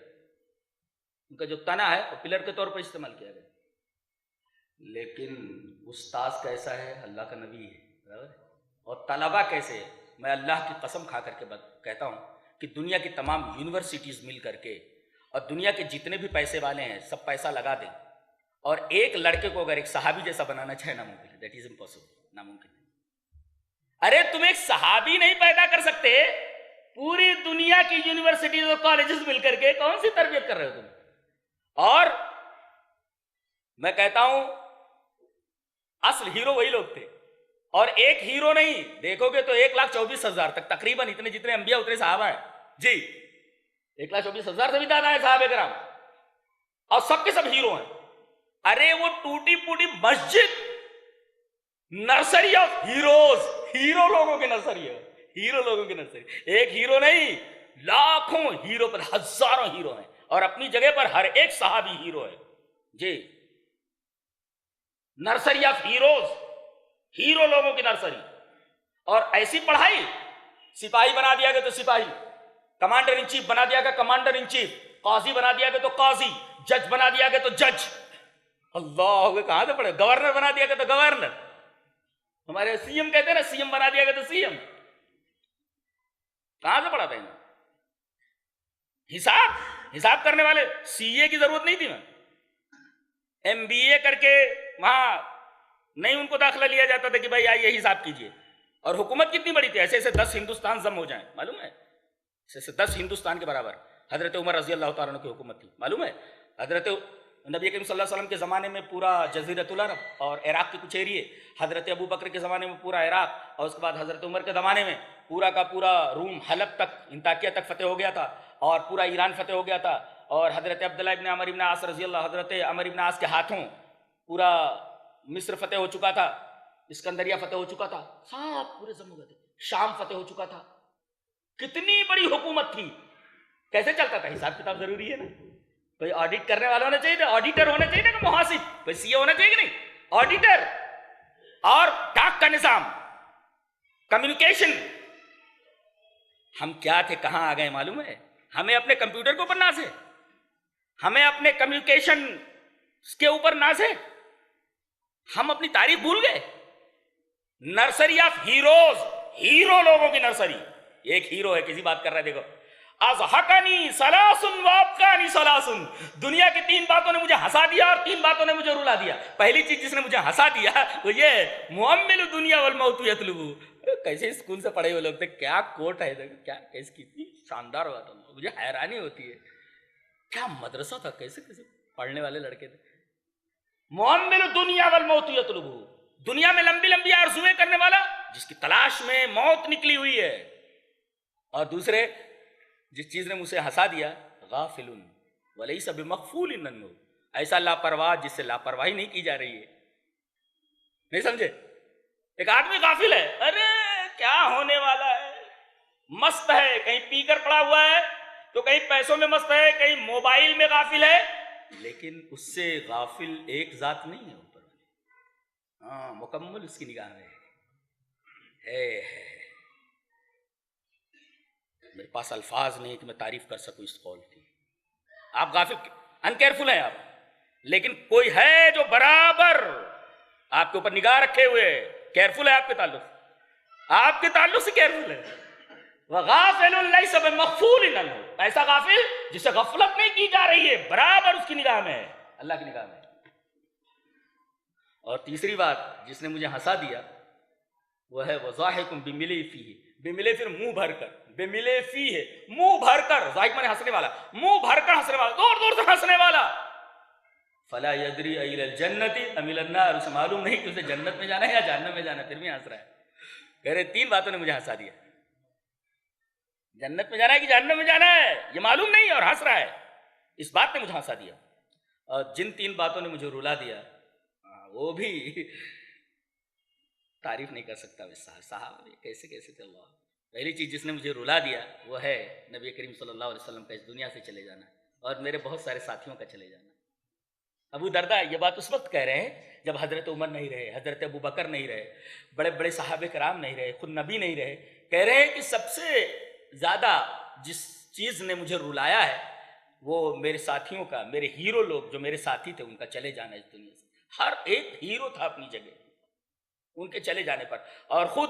ان کا جو تنا ہے وہ پلر کے طور پر استعمال کیا گیا. لیکن استاذ کیسا ہے؟ اللہ کا نبی ہے. اور طلبہ کیسے؟ میں اللہ کی قسم کھا کر کے کہتا ہوں کہ دنیا کی تمام یونیورسٹیز مل کر کے اور دنیا کے جتنے بھی پیسے والے ہیں سب پیسہ لگا دیں اور ایک لڑکے کو اگر ایک صحابی جیسا بنانا چاہے ناممکن ہے. دیٹ از امپاسبل, ناممکن ہے. ارے تم ایک صحابی نہیں پیدا کر سکتے, پوری دنیا کی یونیورسٹیز اور کالجز مل کر کے کون سی تربیت کر رہے ہو تم. اور میں کہتا ہوں اصل ہیرو وہی لوگ تھے, اور ایک ہیرو نہیں دیکھو گے تو 1,24,000 تک تقریباً اتنے جتنے انبیاء اتنے صحابہ ہیں. جی 1,24,000 سے بھی زیادہ ہے صحابہ کرام, اور سب کے سب ہیرو ہیں. ارے وہ ٹوٹی پوٹی مسجد نرسری آف ہیروز, ہیرو لوگوں کی نرسری ہے, ہیرو لوگوں کی نرسری. ایک ہیرو نہیں, لاکھوں ہیرو پر ہزاروں ہیرو ہیں, اور اپنی جگہ پر ہر ایک صحابی ہیرو ہے. جی نرسری آف ہیروز, ہیرو لوگوں کی نرسری. اور ایسی پڑھائی, سپاہی بنا دیا گیا تو سپاہی, کمانڈر ان چیف بنا دیا گیا کمانڈر ان چیف, قاضی بنا دیا گیا تو قاضی, جج بنا دیا گیا تو جج. اللہ کہاں سے پڑھے, گورنر بنا دیا گیا تو گورنر, ہمارے سی ایم کہتے ہیں نا سی ایم بنا دیا گیا تو سی ایم. کہاں سے پڑھا تھا انہیں حساب کرنے والے, سی اے کی ضرورت نہیں تھی. میں ایم بی اے کر کے وہاں نہیں ان کو داخلہ لیا جاتا تھا کہ بھائی آئیے حساب کیجئے. اور حکومت کتنی بڑی تھی, ایسے ایسے 10 ہندوستان ضم ہو جائیں, معلوم ہے, ایسے ایسے 10 ہندوستان کے برابر حضرت عمر رضی اللہ تعالیٰ عنہ کی حکومت تھی, معلوم ہے. حضرت نبی کریم صلی اللہ علیہ وسلم کے زمانے میں پورا جزیرۃ العرب اور عراق کے کچھ ایریے, حضرت ابو بکر کے زمانے میں پورا عراق, اور اس کے بعد حضرت عمر کے زمانے میں پورا کا پورا روم حلب تک, انطاکیہ تک فتح ہو گیا تھا, اور پورا ایران فتح ہو گیا تھا, اور حضرت عبداللہ ابن عمر ابن عاص رضی اللہ, حضرت عمر ابن عاص کے ہاتھوں پورا مصر فتح ہو چکا تھا, اسکندریہ فتح ہو چکا تھا, سب پورے ضم ہو گئے تھے, شام فتح ہو چکا تھا. کتنی بڑی حکومت تھی, کیسے چلتا تھا, حساب کتاب ضروری ہے نا, کوئی آڈٹ کرنے والا ہونا چاہیے, آڈیٹر ہونا چاہیے نا, محاسب, کوئی سی اے ہونا چاہیے کہ نہیں, آڈیٹر. اور ڈاک کا نظام, کمیونیکیشن. ہم کیا تھے کہاں آ گئے معلوم ہے, ہمیں اپنے کمپیوٹر کے اوپر ناز ہے, ہمیں اپنے کمیونیکیشن کے اوپر ناز ہے, ہم اپنی تاریخ بھول گئے. نرسری آف ہیروز, ہیرو لوگوں کی نرسری. ایک ہیرو ہے, کسی بات کر رہا ہے, دیکھو, اضحکنی ثلاثن وابکانی ثلاثن, دنیا کی 3 باتوں نے مجھے ہنسا دیا اور 3 باتوں نے مجھے رلا دیا. پہلی چیز جس نے مجھے ہنسا دیا وہ یہ, مؤمل دنیا والموت یطلبو. کیسے اسکول سے پڑھے ہوئے لوگ تھے, کیا کوٹ ہے, کیا کیسے کتنی شاندار بات ہے, مجھے حیرانی ہوتی ہے, کیا مدرسہ تھا, کیسے کیسے پڑھنے والے لڑکے تھے. مؤمل دنیا والموت یطلبو, دنیا میں لمبی لمبی آرزویں کرنے والا جس کی تلاش میں موت نکلی ہوئی ہے. اور دوسرے جس چیز نے مجھے ہنسا دیا, غافل ولیس بمغفول عنہ, ایسا لاپرواہ جس سے لاپرواہی نہیں کی جا رہی ہے. نہیں سمجھے, ایک آدمی غافل ہے, ارے کیا ہونے والا ہے, مست ہے, کہیں پی کر پڑا ہوا ہے تو کہیں پیسوں میں مست ہے, کہیں موبائل میں غافل ہے, لیکن اس سے غافل ایک ذات نہیں ہے اوپر, ہاں مکمل اس کی نگاہ میں ہے. میرے پاس الفاظ نہیں کہ میں تعریف کر سکوں اس قول کی. آپ غافل, انکیئرفل ہیں آپ, لیکن کوئی ہے جو برابر آپ کے اوپر نگاہ رکھے ہوئے, کیئرفل ہے آپ کے تعلق, آپ کے تعلق سے کیئرفل ہے. وَغَافِلٌ لَيْسَ بِمَغْفُولٍ عَنْهُ, ایسا غافل جس سے غفلت نہیں کی جا رہی ہے, برابر اس کی نگاہ میں ہے, اللہ کی نگاہ میں. اور تیسری بات جس نے مجھے ہنسا دیا وہ ہے وَضَاحِكٌ بِمِلِي فِيهِ, بِمِلِي پھر منہ بھر کر, بِمِلِي فِيهِ منہ بھر کر, ضاحک مانے ہنسنے والا, منہ بھر کر ہنسنے والا, دور دور سے ہنسنے والا. فَلَا يَدْرِي أَإِلَى الْجَنَّةِ أَمْ إِلَى النَّارِ, اسے معلوم نہیں کہ اسے جنت میں جانا ہے یا جہنم میں جانا ہے, پھر بھی ہنس رہا ہے. کہہ رہے 3 باتوں نے مجھے ہنسا دیا, جنت میں جانا ہے کہ جہنم میں جانا ہے یہ معلوم نہیں, اور ہنس رہا ہے. اس بات نے مجھے ہنسا دیا. اور جن 3 باتوں نے مجھے رلا دیا وہ بھی تعریف نہیں کر سکتا. صاحب کیسے کیسے تھے اللہ. پہلی چیز جس نے مجھے رلا دیا وہ ہے نبی کریم صلی اللہ علیہ وسلم کا اس دنیا سے چلے جانا, اور میرے بہت سارے ساتھیوں کا چلے جانا. ابو درداء یہ بات اس وقت کہہ رہے ہیں جب حضرت عمر نہیں رہے, حضرت ابو بکر نہیں رہے, بڑے بڑے صحابہ کرام نہیں رہے, خود نبی نہیں رہے. کہہ رہے ہیں کہ سب سے زیادہ جس چیز نے مجھے رلایا ہے وہ میرے ساتھیوں کا, میرے ہیرو لوگ جو میرے ساتھی تھے ان کا چلے جانا اس دنیا سے. ہر ایک ہیرو تھا اپنی جگہ, ان کے چلے جانے پر. اور خود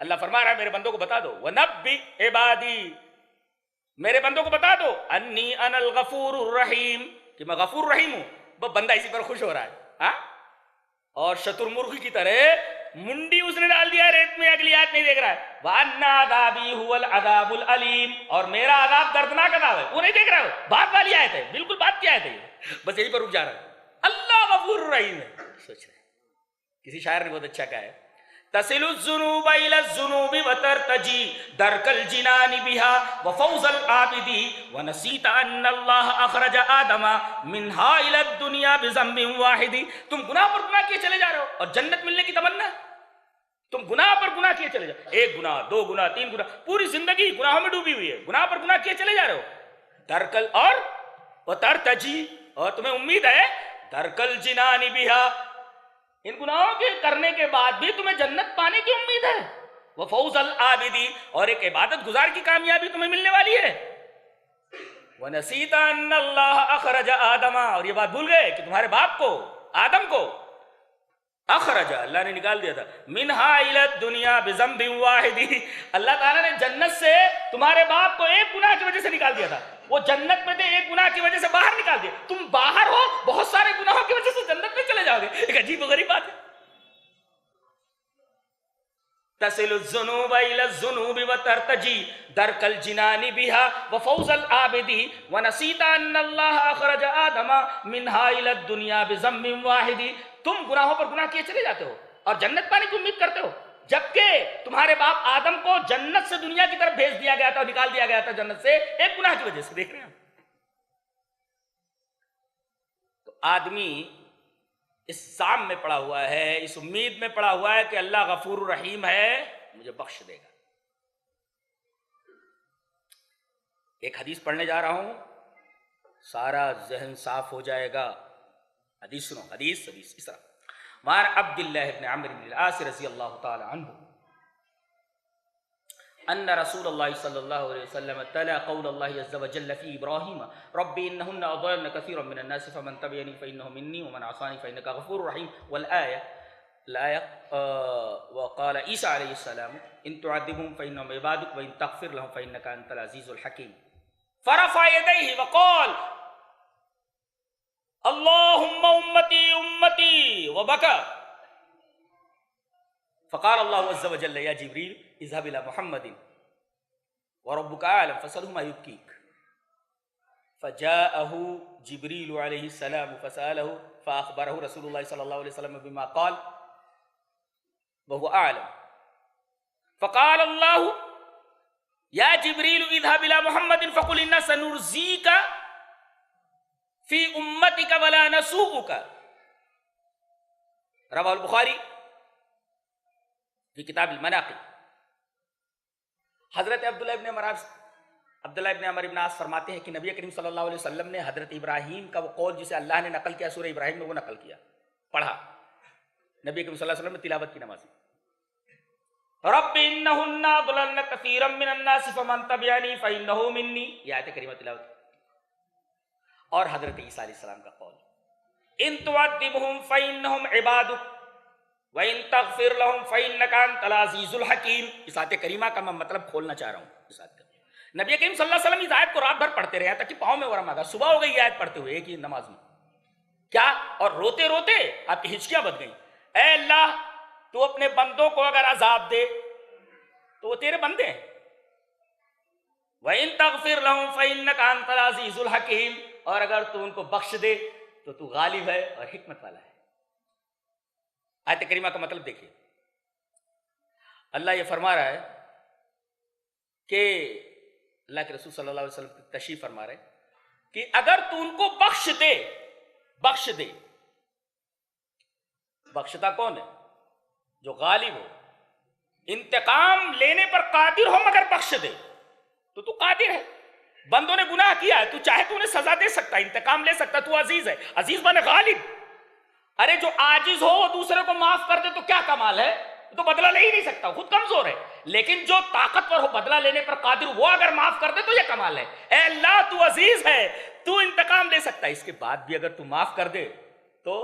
اللہ فرما رہا ہے میرے بندوں کو بتا دو وَنَبِّئْ عِبَادِي، میرے بندوں کو بتا دو انی انا الغفور الرحیم، کہ میں غفور رحیم ہوں. بندہ اسی پر خوش ہو رہا ہے ہاں؟ اور شتر مرغ کی طرح منڈی اس نے ڈال دیا ریت میں، اگلی آیت نہیں دیکھ رہا ہے. وَأَنَّ عَذَابِي هُوَ الْعَذَابُ الْأَلِيمُ، اور میرا عذاب دردناک عذاب ہے. وہ نہیں دیکھ رہا ہے، بات والی آیت ہے، بالکل بات کی آیت ہے یہ، بس یہی پر رک جا رہا ہے. اللہ غفور الرحیم ہے. سوچ رہے ہیں کسی شاعر نے بہت اچھا کہا ہے تصل الذنوب الى الذنوب وترتجي درك الجنان بها وفوز العابد ونسيت ان الله اخرج آدم منها الى الدنيا بذنب واحد. تم گناہ پر گناہ کیے چلے جا رہے ہو اور جنت ملنے کی تمنا. تم گناہ پر گناہ کیے چلے جا، ایک گناہ، دو گناہ، تین گناہ، پوری زندگی گناہوں میں ڈوبی ہوئی ہے. گناہ پر گناہ کیے چلے جا رہے ہو. درکل اور وترتجی، اور تمہیں امید ہے درکل جنان بها، ان گناہوں کے کرنے کے بعد بھی تمہیں جنت پانے کی امید ہے. وفوز العابدی، اور ایک عبادت گزار کی کامیابی تمہیں ملنے والی ہے. وَنَسِيتَ أَنَّ اللَّهَ أَخْرَجَ آدَمَ، اور یہ بات بھول گئے کہ تمہارے باپ کو آدم کو اخرج، اللہ نے نکال دیا تھا، منہا الی الدنیا بذنب واحد، اللہ تعالیٰ نے جنت سے تمہارے باپ کو ایک گناہ کی وجہ سے نکال دیا تھا. وہ جنت میں تھے، ایک گناہ کی وجہ سے باہر نکال دیا. تم باہر ہو بہت سارے گناہوں کی وجہ سے جنت میں چلے جاؤ گے. ایک عجیب و غریب بات ہے. تصل الذنوب الى الذنوب وترتجي درك الجنان بها وفوز العابد ونسيت ان الله اخرج آدم منها الى الدنيا بذنب واحد. تم گناہوں پر گناہ کیے چلے جاتے ہو اور جنت پانے کی امید کرتے ہو، جبکہ تمہارے باپ آدم کو جنت سے دنیا کی طرف بھیج دیا گیا تھا اور نکال دیا گیا تھا جنت سے ایک گناہ کی وجہ سے. دیکھ رہے ہیں تو آدمی اس سام میں پڑا ہوا ہے، اس امید میں پڑا ہوا ہے کہ اللہ غفور الرحیم ہے، مجھے بخش دے گا. ایک حدیث پڑھنے جا رہا ہوں، سارا ذہن صاف ہو جائے گا. حدیث سنو، حدیث اس طرح. وعن عبد الله بن عمرو بن العاص رضی اللہ تعالی عنہ ان رسول اللہ صلی اللہ علیہ وسلم تلا قول اللہ عز وجل فی ابراہیم رب انہن اضللن کثیرا من الناس فمن تبعنی فانہ منی ومن عصانی فانک غفور رحیم. والآیہ وقال عیسیٰ علیہ السلام ان تعذبهم فانهم عبادک وان تغفر لهم فانک انت العزیز الحکیم. فرفع یدیہ وقال اللہم امتی امتی وبکا. فقال اللہ عز وجل یا جبریل اذهب الى محمد وربك اعلم فسأله ما يبكيك. فجاءه جبريل عليه السلام فسأله فأخبره رسول الله صلى الله عليه وسلم بما قال وهو اعلم. فقال الله يا جبريل اذهب الى محمد فقل انا سنرزيك في امتك ولا نسوءك. رواه البخاری فی کتاب المناقب. حضرت عبداللہ ابن عمر ابن عاص فرماتے ہیں کہ نبی کریم صلی اللہ علیہ وسلم نے حضرت ابراہیم کا وہ قول جسے اللہ نے نقل کیا سورہ ابراہیم میں، وہ نقل کیا، پڑھا. نبی کریم صلی اللہ علیہ وسلم نے تلاوت کی نماز. رب انہن اضللن کثیرا من الناس فمن تبعنی فانہ منی، یہ آیت کریمہ تلاوت. اور حضرت عیسیٰ علیہ السلام کا قول ان تعذبهم فانہم عبادک وَإِن تَغْفِرْ لَهُمْ فَإِنَّكَ أَنْتَ الْعَزِيزُ الْحَكِيمُ. اس آیت کریمہ کا میں مطلب کھولنا چاہ رہا ہوں. اس آیت کا نبی کریم صلی اللہ علیہ وسلم اس آیت کو رات بھر پڑھتے رہے تاکہ پاؤں میں ورم آ گیا. صبح ہو گئی یہ آیت پڑھتے ہوئے ایک ہی نماز میں کیا، اور روتے روتے آپ کی ہچکیاں بچ گئیں. اے اللہ تو اپنے بندوں کو اگر عذاب دے تو وہ تیرے بندے ہیں. وَإِن تَغْفِرْ لَهُمْ فَإِنَّكَ أَنْتَ الْعَزِيزُ الْحَكِيمُ، اور اگر تو ان کو بخش دے تو تو غالب ہے اور حکمت والا ہے. آیت کریمہ کا مطلب دیکھیے، اللہ یہ فرما رہا ہے کہ اللہ کے رسول صلی اللہ علیہ وسلم تشریف فرما رہے ہیں کہ اگر تو ان کو بخش دے، بخشتا کون ہے؟ جو غالب ہو، انتقام لینے پر قادر ہو مگر بخش دے تو تو قادر ہے. بندوں نے گناہ کیا ہے، تو چاہے تو انہیں سزا دے سکتا ہے، انتقام لے سکتا ہے، تو عزیز ہے، عزیز بن غالب. ارے جو عاجز ہو وہ دوسرے کو معاف کر دے تو کیا کمال ہے، تو بدلہ لے ہی نہیں سکتا، خود کمزور ہے. لیکن جو طاقتور ہو، بدلہ لینے پر قادر، وہ اگر معاف کر دے تو یہ کمال ہے. اے اللہ تو عزیز ہے، تو انتقام لے سکتا ہے، اس کے بعد بھی اگر تو معاف کر دے تو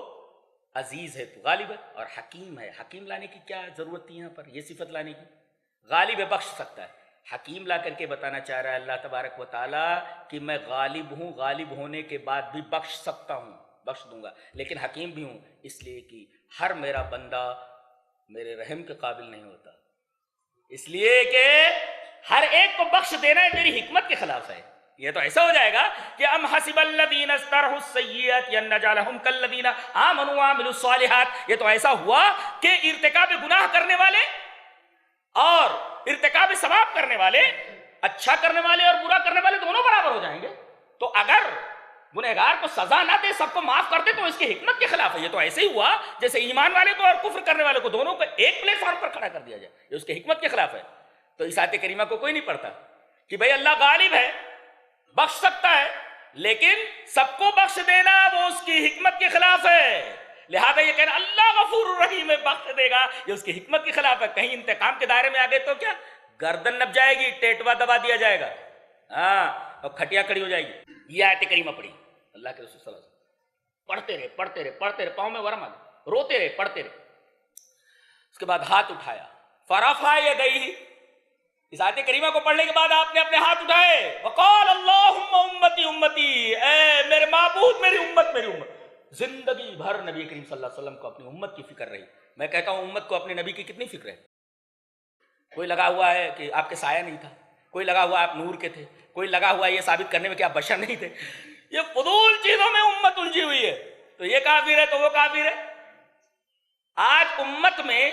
عزیز ہے، تو غالب ہے اور حکیم ہے. حکیم لانے کی کیا ضرورت تھی یہاں پر، یہ صفت لانے کی؟ غالب ہے، بخش سکتا ہے۔ حکیم لا کر کے بتانا چاہ رہا ہے اللہ تبارک و تعالیٰ کہ میں غالب ہوں، غالب ہونے کے بعد بھی بخش سکتا ہوں، بخش دوں گا، لیکن حکیم بھی ہوں، اس لیے کہ ہر میرا بندہ میرے رحم کے قابل نہیں ہوتا، اس لیے کہ ہر ایک کو بخش دینا میری حکمت کے خلاف ہے۔ یہ تو ایسا ہو جائے گا کہ ام حسب الذین استرحوا السیئات ان نجعلہم کالذین آمنوا وعملوا الصالحات، یہ تو ایسا ہوا کہ ارتکاب گناہ کرنے والے اور ارتکاب ثواب کرنے والے، اچھا کرنے والے اور برا کرنے والے دونوں برابر ہو جائیں گے۔ تو اگر گنہگار کو سزا نہ دے، سب کو معاف کر دے، تو اس کی حکمت کے خلاف ہے۔ یہ تو ایسے ہی ہوا جیسے ایمان والے کو اور کفر کرنے والے کو دونوں کو ایک پلیٹ فارم پر کھڑا کر دیا جائے، یہ اس کی حکمت کے خلاف ہے۔ تو اس آیت کریمہ کو کوئی نہیں پڑھتا کہ بھئی اللہ غالب ہے، بخش سکتا ہے، لیکن سب کو بخش دینا وہ اس کی حکمت کے خلاف ہے۔ لہذا یہ کہنا اللہ غفور الرحیم ہے، بخش دے گا، یہ اس کی حکمت کے خلاف ہے۔ کہیں انتقام کے دائرے میں آ گئے تو کیا گردن نپ جائے گی، ٹیٹوا دبا دیا جائے گا، ہاں، اور کھٹیا کھڑی ہو جائے گی۔ یہ آیت کریمہ پڑھی اللہ کے رسول صلی اللہ علیہ وسلم، پڑھتے رہے پڑھتے رہے پڑھتے رہے، پاؤں میں ورم آ گیا، روتے رہے پڑھتے رہے۔ اس کے بعد ہاتھ اٹھایا، فرفع یدیہ، اس آیت کریمہ کو پڑھنے کے بعد آپ نے اپنے ہاتھ اٹھائے، وقال اللہم امتی امتی، اے میرے معبود میری امت میری امت۔ زندگی بھر نبی کریم صلی اللہ علیہ وسلم کو اپنی امت کی فکر رہی۔ میں کہتا ہوں امت کو اپنے نبی کی کتنی فکر ہے؟ کوئی لگا ہوا ہے کہ آپ کے سایہ نہیں تھا، کوئی لگا ہوا آپ نور کے تھے، کوئی لگا ہوا ہے یہ ثابت کرنے میں کہ آپ بشر نہیں تھے۔ یہ فضول چیزوں میں امت الجھی ہوئی ہے، تو یہ کافر ہے تو وہ کافر ہے۔ آج امت میں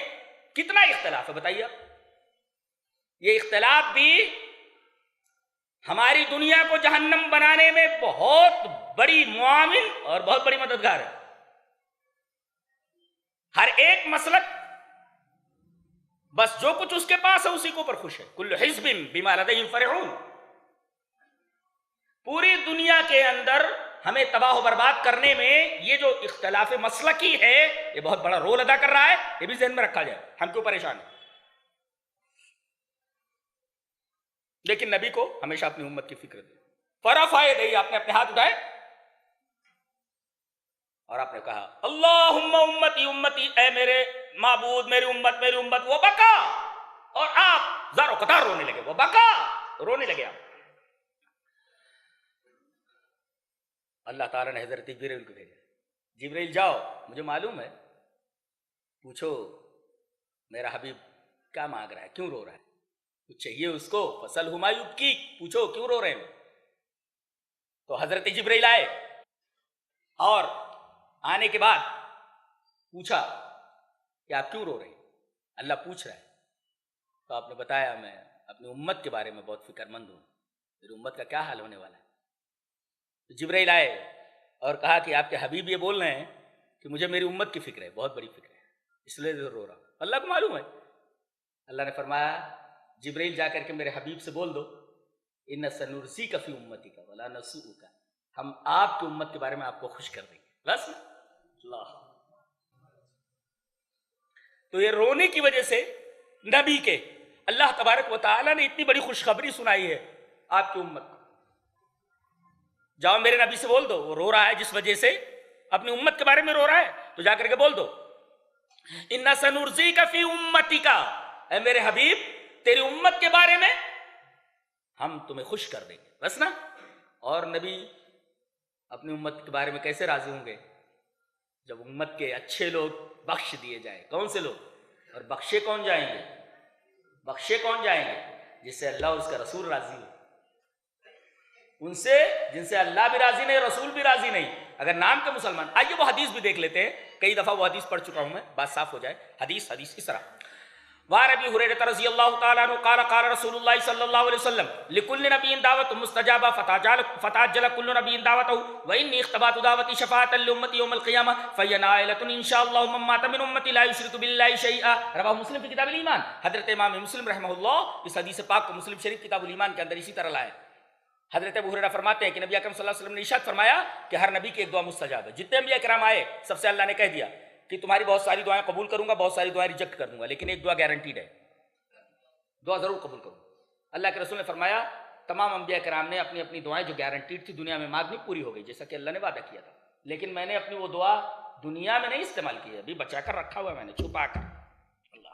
کتنا اختلاف ہے بتائیے آپ؟ یہ اختلاف بھی ہماری دنیا کو جہنم بنانے میں بہت بڑی معاون اور بہت بڑی مددگار ہے۔ ہر ایک مسلک بس جو کچھ اس کے پاس ہے اسی کو پر خوش ہے، کل حزب بما لدیہم فرحون۔ پوری دنیا کے اندر ہمیں تباہ و برباد کرنے میں یہ جو اختلاف مسلکی ہے یہ بہت بڑا رول ادا کر رہا ہے، یہ بھی ذہن میں رکھا جائے۔ ہم کیوں پریشان ہیں؟ لیکن نبی کو ہمیشہ اپنی امت کی فکر دی۔ فرفع یدیہ، آپ نے اپنے ہاتھ اٹھائے اور آپ نے کہا اللہم امتی امتی، اے میرے معبود میری امت میری امت۔ وہ بکا، اور آپ زار و قطار رونے لگے، وہ بکا، رونے لگے آپ۔ اللہ تعالیٰ نے حضرت جبریل کو بھیجا، جبریل جاؤ، مجھے معلوم ہے، پوچھو میرا حبیب کیا مانگ رہا ہے، کیوں رو رہا ہے، کچھ چاہیے اس کو، فصل ہما یبکی، پوچھو کیوں رو رہے ہیں۔ تو حضرت جبریل آئے اور آنے کے بعد پوچھا کہ آپ کیوں رو رہے ہیں، اللہ پوچھ رہا ہے۔ تو آپ نے بتایا میں اپنی امت کے بارے میں بہت فکر مند ہوں، میری امت کا کیا حال ہونے والا ہے۔ تو جبرائیل آئے اور کہا کہ آپ کے حبیب یہ بول رہے ہیں کہ مجھے میری امت کی فکر ہے، بہت بڑی فکر ہے، اس لیے رو رہا ہوں۔ اللہ کو معلوم ہے۔ اللہ نے فرمایا جبرائیل جا کر کے میرے حبیب سے بول دو ان سنرسیک فی امتک ولا نسوءک، ہم آپ کی امت کے بارے میں آپ کو خوش کر دیں گے، بس۔ اللہ، تو یہ رونے کی وجہ سے نبی کے اللہ تبارک و تعالیٰ نے اتنی بڑی خوشخبری سنائی ہے آپ کی امت کو۔ جاؤ میرے نبی سے بول دو، وہ رو رہا ہے جس وجہ سے اپنی امت کے بارے میں رو رہا ہے، تو جا کر کے بول دو ان سنرسیک فی امتک، اے میرے حبیب تیری امت کے بارے میں ہم تمہیں خوش کر دیں گے، بس نا۔ اور نبی اپنی امت کے بارے میں کیسے راضی ہوں گے؟ جب امت کے اچھے لوگ بخش دیے جائیں۔ کون سے لوگ؟ اور بخشے کون جائیں گے؟ بخشے کون جائیں گے؟ جس سے اللہ اور اس کا رسول راضی ہو، ان سے جن سے اللہ بھی راضی نہیں، رسول بھی راضی نہیں، اگر نام کے مسلمان۔ آئیے وہ حدیث بھی دیکھ لیتے ہیں، کئی دفعہ وہ حدیث پڑھ چکا ہوں میں، بات صاف ہو جائے۔ حدیث اس طرح، وعن ابی ہریرہ رضی اللہ تعالیٰ عنہ قال قال رسول اللہ صلی اللہ علیہ وسلم لکل نبی دعوت مستجابہ فتعجل کل نبی دعوتہ وانی اختبات دعوتی شفاعتا لامتی یوم القیامہ فہی نائلۃ ان شاء اللہ من مات من امتی لا یشرک باللہ شیئا، رواه مسلم فی کتاب الایمان۔ حضرت امام مسلم رحمہ اللہ اس حدیث پاک کو مسلم شریف کتاب الایمان کے اندر اسی طرح لائے۔ حضرت ابو ہریرہ فرماتے ہیں کہ نبی اکرم صلی اللہ علیہ وسلم نے ارشاد فرمایا کہ ہر نبی کی ایک دعا مستجاب ہے۔ جتنے انبیاء کرام آئے سب سے اللہ نے کہہ دیا کہ تمہاری بہت ساری دعائیں قبول کروں گا، بہت ساری دعائیں ریجیکٹ کر دوں گا، لیکن ایک دعا گارنٹیڈ ہے، دعا ضرور قبول کروں۔ اللہ کے رسول نے فرمایا تمام انبیاء کرام نے اپنی اپنی دعائیں جو گارنٹیڈ تھی دنیا میں مانگنی پوری ہو گئی، جیسا کہ اللہ نے وعدہ کیا تھا، لیکن میں نے اپنی وہ دعا دنیا میں نہیں استعمال کی ہے، ابھی بچا کر رکھا ہوا ہے میں نے، چھپا کر۔ اللہ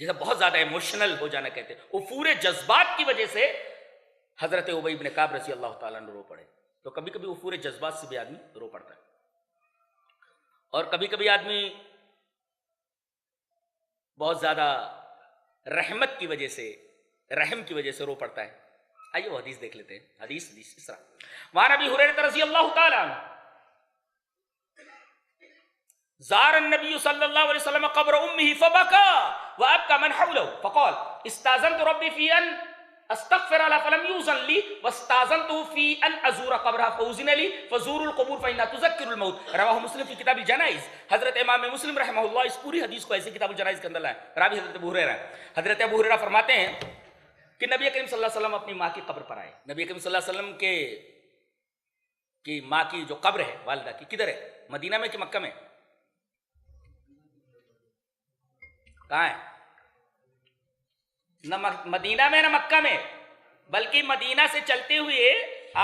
جسے بہت زیادہ ایموشنل ہو جانا کہتے ہیں، وہ پورے جذبات کی وجہ سے حضرت ابی بن کعب رضی اللہ تعالیٰ عنہ رو پڑے. تو کبھی کبھی وہ پورے جذبات سے بھی آدمی رو پڑتا ہے، اور کبھی کبھی آدمی بہت زیادہ رحمت کی وجہ سے، رحم کی وجہ سے رو پڑتا ہے. آئیے وہ حدیث دیکھ لیتے ہیں. حدیث اس طرح، وعن ابی ہریرہ رضی اللہ تعالی عنہ زار النبی صلی اللہ علیہ وسلم قبر امہ فبكى وابكى من حوله فقال استاذنت ربي في ان استغفر لها فلم يؤذن لي واستاذنته في ان ازور قبرها فاذن لي فزوروا القبور فانها تذكر الموت. رواہ مسلم فی کتاب الجنائز. حضرت امام مسلم رحمہ اللہ اس پوری حدیث کو ایسے کتاب الجنائز کے اندر لائے. راوی حضرت ابو ہریرہ. حضرت ابو ہریرہ فرماتے ہیں کہ نبی کریم صلی اللہ علیہ وسلم اپنی ماں کی قبر پر آئے. نبی کریم صلی اللہ علیہ وسلم کی ماں کی جو قبر ہے والدہ کی کدھر ہے؟ مدینہ میں کہ مکہ میں؟ کہاں ہے؟ نہ مدینہ میں نہ مکہ میں، بلکہ مدینہ سے چلتے ہوئے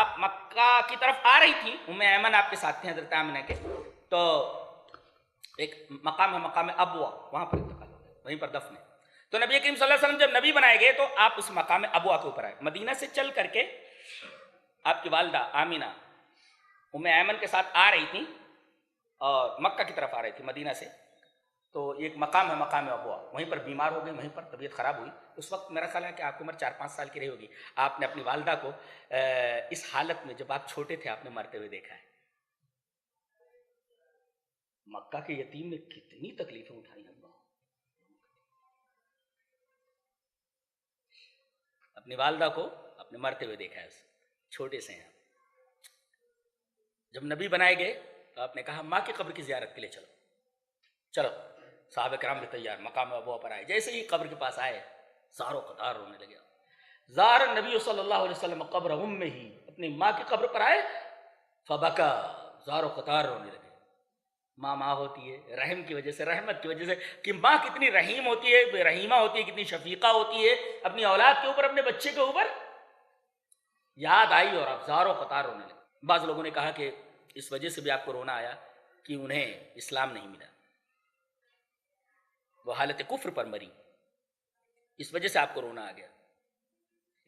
آپ مکہ کی طرف آ رہی تھی. ام ایمن آپ کے ساتھ تھے حضرت آمنہ کے. تو ایک مقام ہے مقام ابوا، وہاں پر انتقال ہو گیا، وہیں پر دفن ہے. تو نبی کریم صلی اللہ علیہ وسلم جب نبی بنائے گئے تو آپ اس مقام ابوا کے اوپر آئے. مدینہ سے چل کر کے آپ کی والدہ آمینہ ام ایمن کے ساتھ آ رہی تھی اور مکہ کی طرف آ رہی تھی مدینہ سے. تو ایک مقام ہے مقام ابوا، وہیں پر بیمار ہو گئی، وہیں پر طبیعت خراب ہوئی. اس وقت میرا خیال ہے کہ آپ کی عمر 4-5 سال کی رہی ہوگی. آپ نے اپنی والدہ کو اس حالت میں جب آپ چھوٹے تھے آپ نے مرتے ہوئے دیکھا ہے. مکہ کے یتیم نے کتنی تکلیفیں اٹھائی ہیں. اپنی والدہ کو اپنے مرتے ہوئے دیکھا ہے، چھوٹے سے ہیں. جب نبی بنائے گئے تو آپ نے کہا ماں کی قبر کی زیارت کے لیے چلو. چلو صحابہ کرام بھی تیار، مقام ابوا پر آئے. جیسے ہی قبر کے پاس آئے زارو قطار رونے لگے. زار النبی صلی اللہ علیہ وسلم قبر امہ، اپنی ماں کی قبر پر آئے. فبکا، زارو قطار رونے لگے. ماں ہوتی ہے رحم کی وجہ سے، رحمت کی وجہ سے، کہ ماں کتنی رحیم ہوتی ہے، رحیمہ ہوتی ہے، کتنی شفیقہ ہوتی ہے اپنی اولاد کے اوپر، اپنے بچے کے اوپر. یاد آئی اور آپ زارو قطار رونے لگے. بعض لوگوں نے کہا کہ اس وجہ سے بھی آپ کو رونا آیا کہ انہیں اسلام نہیں ملا، وہ حالت کفر پر مری، اس وجہ سے آپ کو رونا آ گیا.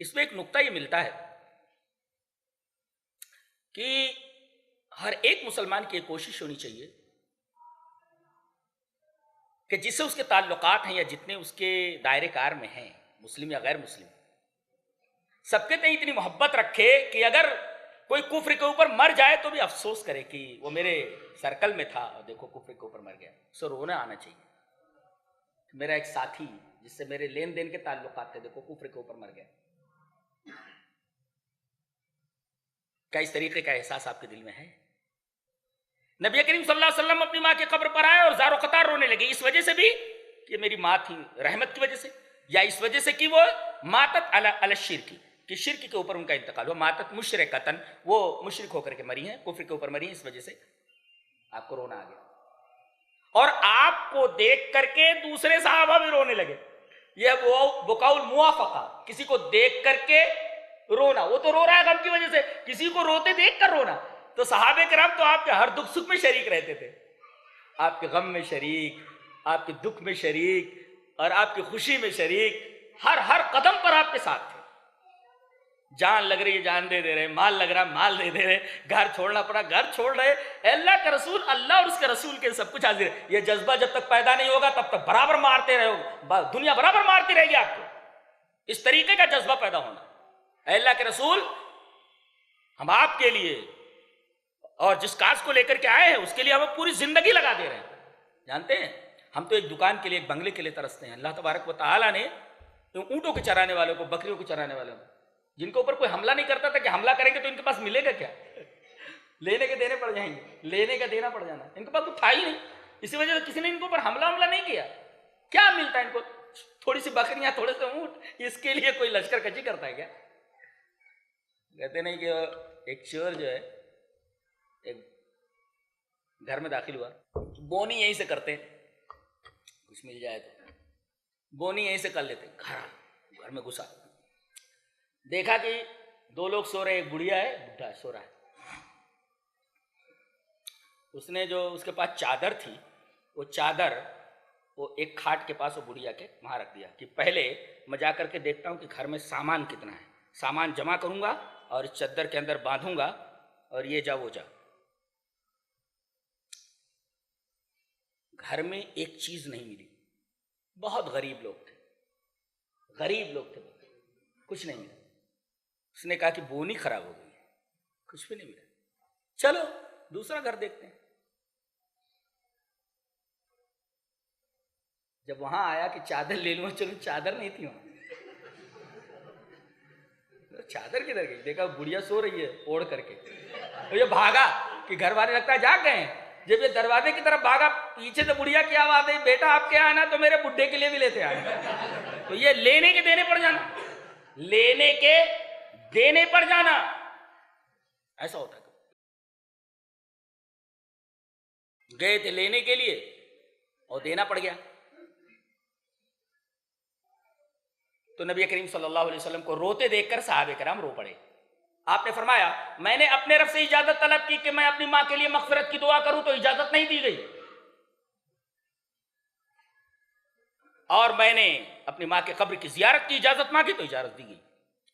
اس میں ایک نقطہ یہ ملتا ہے کہ ہر ایک مسلمان کی کوشش ہونی چاہیے کہ جس سے اس کے تعلقات ہیں یا جتنے اس کے دائرے کار میں ہیں، مسلم یا غیر مسلم، سب کے تئیں اتنی محبت رکھے کہ اگر کوئی کفر کے اوپر مر جائے تو بھی افسوس کرے کہ وہ میرے سرکل میں تھا اور دیکھو کفر کے اوپر مر گیا. سو رونا آنا چاہیے. میرا ایک ساتھی جس سے میرے لین دین کے تعلقات تھے، دیکھو کفر کے اوپر مر گیا. کیا اس طریقے کا احساس آپ کے دل میں ہے؟ نبی کریم صلی اللہ علیہ وسلم اپنی ماں کی قبر پر آئے اور زار و قطار رونے لگے. اس وجہ سے بھی کہ میری ماں تھی، رحمت کی وجہ سے، یا اس وجہ سے کہ وہ ماتت علی الشرک، کہ شرک کے اوپر ان کا انتقال ہوا. ماتت مشرکتن، وہ مشرک ہو کر کے مری ہیں، کفر کے اوپر مری ہیں، اس وجہ سے آپ کو رونا آ گیا. اور آپ کو دیکھ کر کے دوسرے صحابہ بھی رونے لگے. یہ وہ بکاء الموافقہ، کسی کو دیکھ کر کے رونا. وہ تو رو رہا ہے غم کی وجہ سے، کسی کو روتے دیکھ کر رونا. تو صحابہ کرام تو آپ کے ہر دکھ سکھ میں شریک رہتے تھے، آپ کے غم میں شریک، آپ کے دکھ میں شریک، اور آپ کی خوشی میں شریک. ہر قدم پر آپ کے ساتھ تھے. جان لگ رہی ہے جان دے رہے، مال لگ رہا مال دے رہے، گھر چھوڑنا پڑا گھر چھوڑ رہے. اللہ کا رسول، اللہ اور اس کے رسول کے سب کچھ حاضر ہے. یہ جذبہ جب تک پیدا نہیں ہوگا تب تک برابر مارتے رہو، دنیا برابر مارتی رہے گی آپ کو. اس طریقے کا جذبہ پیدا ہونا. اے اللہ کے رسول، ہم آپ کے لیے اور جس کاج کو لے کر کے آئے ہیں اس کے لیے ہم پوری زندگی لگا دے رہے ہیں. جانتے ہیں ہم تو ایک دکان کے لیے، ایک بنگلے کے لیے ترستے ہیں. اللہ تبارک و تعالیٰ نے اونٹوں کے چرانے والوں کو، بکریوں کو چرانے والوں کو، جن کے اوپر کوئی حملہ نہیں کرتا تھا کہ حملہ کریں گے تو ان کے پاس ملے گا کیا؟ لینے کے دینے پڑ جائیں گے، لینے کا دینا پڑ جانا. ان کے پاس کچھ تھا ہی نہیں، اسی وجہ سے کسی نے ان کے اوپر حملہ نہیں کیا. کیا ملتا ہے ان کو؟ تھوڑی سی بکریاں، تھوڑے سے اونٹ. اس کے لیے کوئی لشکر کشی کرتا ہے کیا؟ کہتے نہیں کہ ایک چور جو ہے ایک گھر میں داخل ہوا، بونی یہیں سے کرتے، کچھ مل جائے تو بونی یہیں سے کر لیتے. گھر میں گھسا، دیکھا کہ 2 لوگ سو رہے، ایک بڑھیا ہے، بڈھا سو رہا ہے. اس نے جو اس کے پاس چادر تھی، وہ چادر وہ ایک کھاٹ کے پاس وہ بڑھیا کے وہاں رکھ دیا کہ پہلے میں جا کر کے دیکھتا ہوں کہ گھر میں سامان کتنا ہے، سامان جمع کروں گا اور اس چادر کے اندر باندھوں گا اور یہ جا وہ جا۔ گھر میں ایک چیز نہیں ملی، بہت غریب لوگ تھے، کچھ نہیں ملا۔ اس نے کہا کہ بونی خراب ہو گئی ہے، کچھ بھی نہیں ملا، چلو دوسرا گھر دیکھتے ہیں۔ جب وہاں آیا کہ چادر لے لوں، چلو چادر نہیں تھی وہاں، چادر کدھر گئی؟ دیکھا بڑھیا سو رہی ہے اوڑھ کر کے، تو یہ بھاگا کہ گھر والے لگتا ہے جاگ گئے ہیں۔ جب یہ دروازے کی طرف بھاگا، پیچھے سے بڑھیا کی آواز آئی، بیٹا آپ کے آنا تو میرے بڈھے کے لیے بھی لیتے آنا۔ تو یہ لینے کے دینے پڑ جانا، لینے کے دینے پڑ جانا، ایسا ہوتا ہے۔ گئے تھے لینے کے لیے اور دینا پڑ گیا۔ تو نبی کریم صلی اللہ علیہ وسلم کو روتے دیکھ کر صحابہ کرام رو پڑے۔ آپ نے فرمایا میں نے اپنے رب سے اجازت طلب کی کہ میں اپنی ماں کے لیے مغفرت کی دعا کروں تو اجازت نہیں دی گئی، اور میں نے اپنی ماں کے قبر کی زیارت کی اجازت مانگی تو اجازت دی گئی۔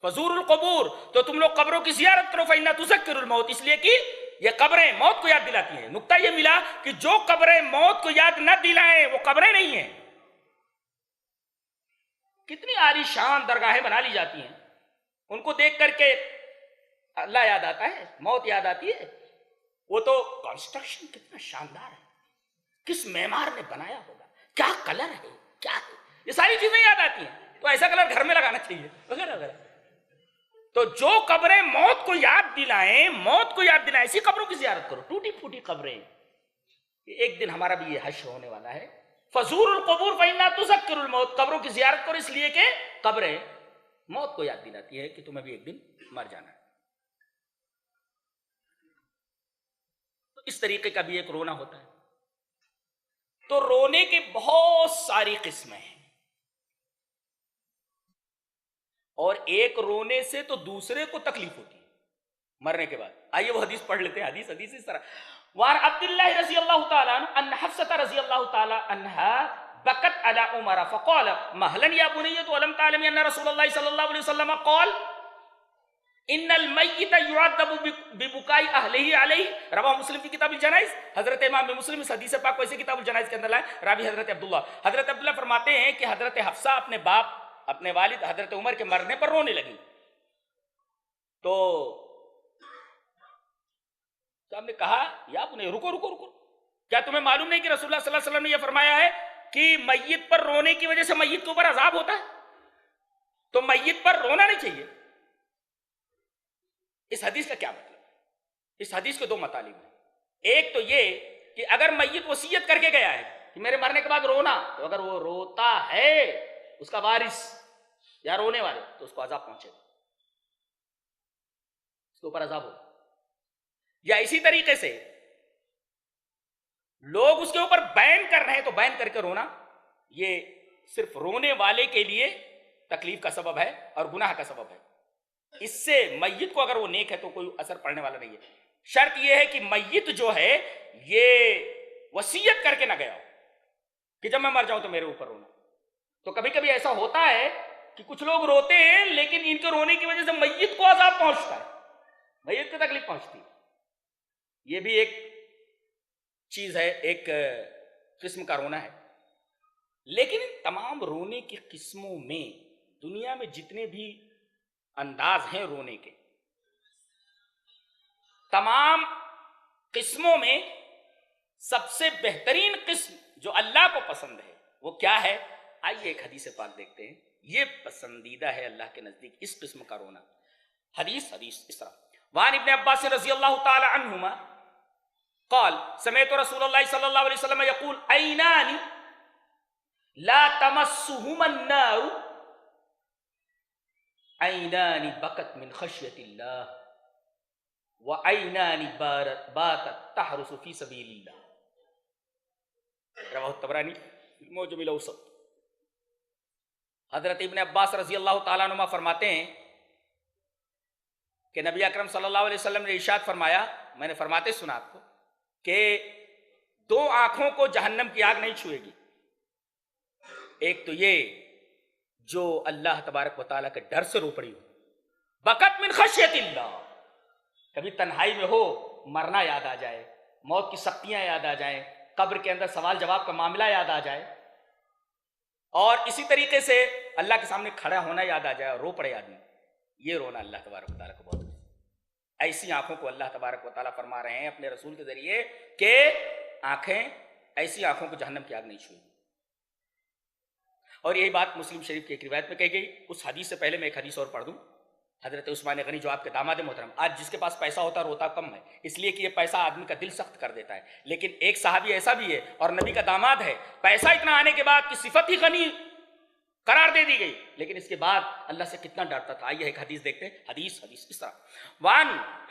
فزور القبور، تو تم لوگ قبروں کی زیارت کرو، فإنها تذکر الموت، اس لیے کہ یہ قبریں موت کو یاد دلاتی ہیں۔ نقطہ یہ ملا کہ جو قبریں موت کو یاد نہ دلائیں وہ قبریں نہیں ہیں۔ کتنی عالی شان درگاہیں بنا لی جاتی ہیں، ان کو دیکھ کر کے اللہ یاد آتا ہے، موت یاد آتی ہے۔ وہ تو کنسٹرکشن کتنا شاندار ہے، کس معمار نے بنایا ہوگا، کیا کلر ہے، کیا ہے، یہ ساری چیزیں یاد آتی ہیں۔ تو ایسا کلر گھر میں لگانا چاہیے وغیرہ وغیرہ۔ تو جو قبریں موت کو یاد دلائیں، موت کو یاد دلائیں، اسی قبروں کی زیارت کرو۔ ٹوٹی پھوٹی قبریں، ایک دن ہمارا بھی یہ حشر ہونے والا ہے۔ فزور القبور فإنها تذکر الموت، قبروں کی زیارت کرو اس لیے کہ قبریں موت کو یاد دلاتی ہے کہ تمہیں بھی ایک دن مر جانا ہے۔ تو اس طریقے کا بھی ایک رونا ہوتا ہے۔ تو رونے کے بہت ساری قسمیں ہیں، اور ایک رونے سے تو دوسرے کو تکلیف ہوتی ہے مرنے کے بعد۔ آئیے وہ حدیث پڑھ لیتے ہیں۔ حدیث اس طرح، وعن عبد الله رضی اللہ تعالی عنہ ان حفصة رضی اللہ تعالی عنها بكت على عمر فقال مهلا يا بنية ولم تعلم ان رسول الله صلی اللہ علیہ وسلم قال ان المیت یعذب ببکاء اہلہ علیہ، رواہ مسلم کی کتاب الجنائز۔ حضرت امام مسلم اس حدیث پاک کو ایسے کتاب الجنائز کے اندر لائے۔ راوی حضرت عبداللہ، حضرت عبداللہ فرماتے ہیں کہ حضرت حفصہ اپنے باپ، اپنے والد حضرت عمر کے مرنے پر رونے لگی۔ تو صاحب نے کہا یا بنی رکو رکو رکو، کیا تمہیں معلوم نہیں کہ رسول اللہ صلی اللہ علیہ وسلم نے یہ فرمایا ہے کہ میت پر رونے کی وجہ سے میت کے اوپر عذاب ہوتا ہے؟ تو میت پر رونا نہیں چاہیے۔ اس حدیث کا کیا مطلب ہے؟ اس حدیث کے دو مطالب ہیں۔ ایک تو یہ کہ اگر میت وصیت کر کے گیا ہے کہ میرے مرنے کے بعد رونا، تو اگر وہ روتا ہے اس کا وارث یا رونے والے تو اس کو عذاب پہنچے گا، اس کے اوپر عذاب ہوگا۔ یا اسی طریقے سے لوگ اس کے اوپر بین کر رہے ہیں تو بین کر کے رونا، یہ صرف رونے والے کے لیے تکلیف کا سبب ہے اور گناہ کا سبب ہے۔ اس سے میت کو اگر وہ نیک ہے تو کوئی اثر پڑنے والا نہیں ہے۔ شرط یہ ہے کہ میت جو ہے یہ وصیت کر کے نہ گیا ہو کہ جب میں مر جاؤں تو میرے اوپر رونا۔ تو کبھی کبھی ایسا ہوتا ہے کہ کچھ لوگ روتے ہیں لیکن ان کے رونے کی وجہ سے میت کو عذاب پہنچتا ہے، میت کو تکلیف پہنچتی ہے۔ یہ بھی ایک چیز ہے، ایک قسم کا رونا ہے۔ لیکن ان تمام رونے کی قسموں میں دنیا میں جتنے بھی انداز ہیں رونے کے، تمام قسموں میں سب سے بہترین قسم جو اللہ کو پسند ہے وہ کیا ہے؟ آئیے ایک حدیث پاک دیکھتے ہیں، یہ پسندیدہ ہے اللہ کے نزدیک اس قسم کا رونا۔ حدیث اس طرح، وعن ابن عباس رضی اللہ تعالی عنہما قال سمعت رسول اللہ صلی اللہ علیہ وسلم یقول عینان لا تمسهما النار عینان بکت من خشیت اللہ وعینان باتت تحرس فی سبیل اللہ، رواہ الطبرانی معجم الاوسط۔ حضرت ابن عباس رضی اللہ تعالیٰ عنہ فرماتے ہیں کہ نبی اکرم صلی اللہ علیہ وسلم نے ارشاد فرمایا، میں نے فرماتے سنا آپ کو، کہ دو آنکھوں کو جہنم کی آگ نہیں چھوئے گی، ایک تو یہ جو اللہ تبارک و تعالیٰ کے ڈر سے رو پڑی ہو، بقت من خشیت اللہ، کبھی تنہائی میں ہو مرنا یاد آ جائے، موت کی سختیاں یاد آ جائیں، قبر کے اندر سوال جواب کا معاملہ یاد آ جائے، اور اسی طریقے سے اللہ کے سامنے کھڑا ہونا یاد آ جائے اور رو پڑے آدمی، یہ رونا اللہ تبارک و تعالیٰ کو بہت ایسی آنکھوں کو اللہ تبارک و تعالیٰ فرما رہے ہیں اپنے رسول کے ذریعے کہ آنکھیں، ایسی آنکھوں کو جہنم کی آگ نہیں چھوئے گی۔ اور یہی بات مسلم شریف کی ایک روایت میں کہی گئی۔ اس حدیث سے پہلے میں ایک حدیث اور پڑھ دوں۔ حضرت عثمان غنی جو آپ کے داماد محترم، آج جس کے پاس پیسہ ہوتا ہے روتا کم ہے، اس لیے کہ یہ پیسہ آدمی کا دل سخت کر دیتا ہے، لیکن ایک صحابی ایسا بھی ہے اور نبی کا داماد ہے، پیسہ اتنا آنے کے بعد کی صفت ہی غنی قرار دے دی گئی، لیکن اس کے بعد اللہ سے کتنا ڈرتا تھا۔ آئیے ایک حدیث دیکھتے ہیں۔ حدیث اس طرح، وان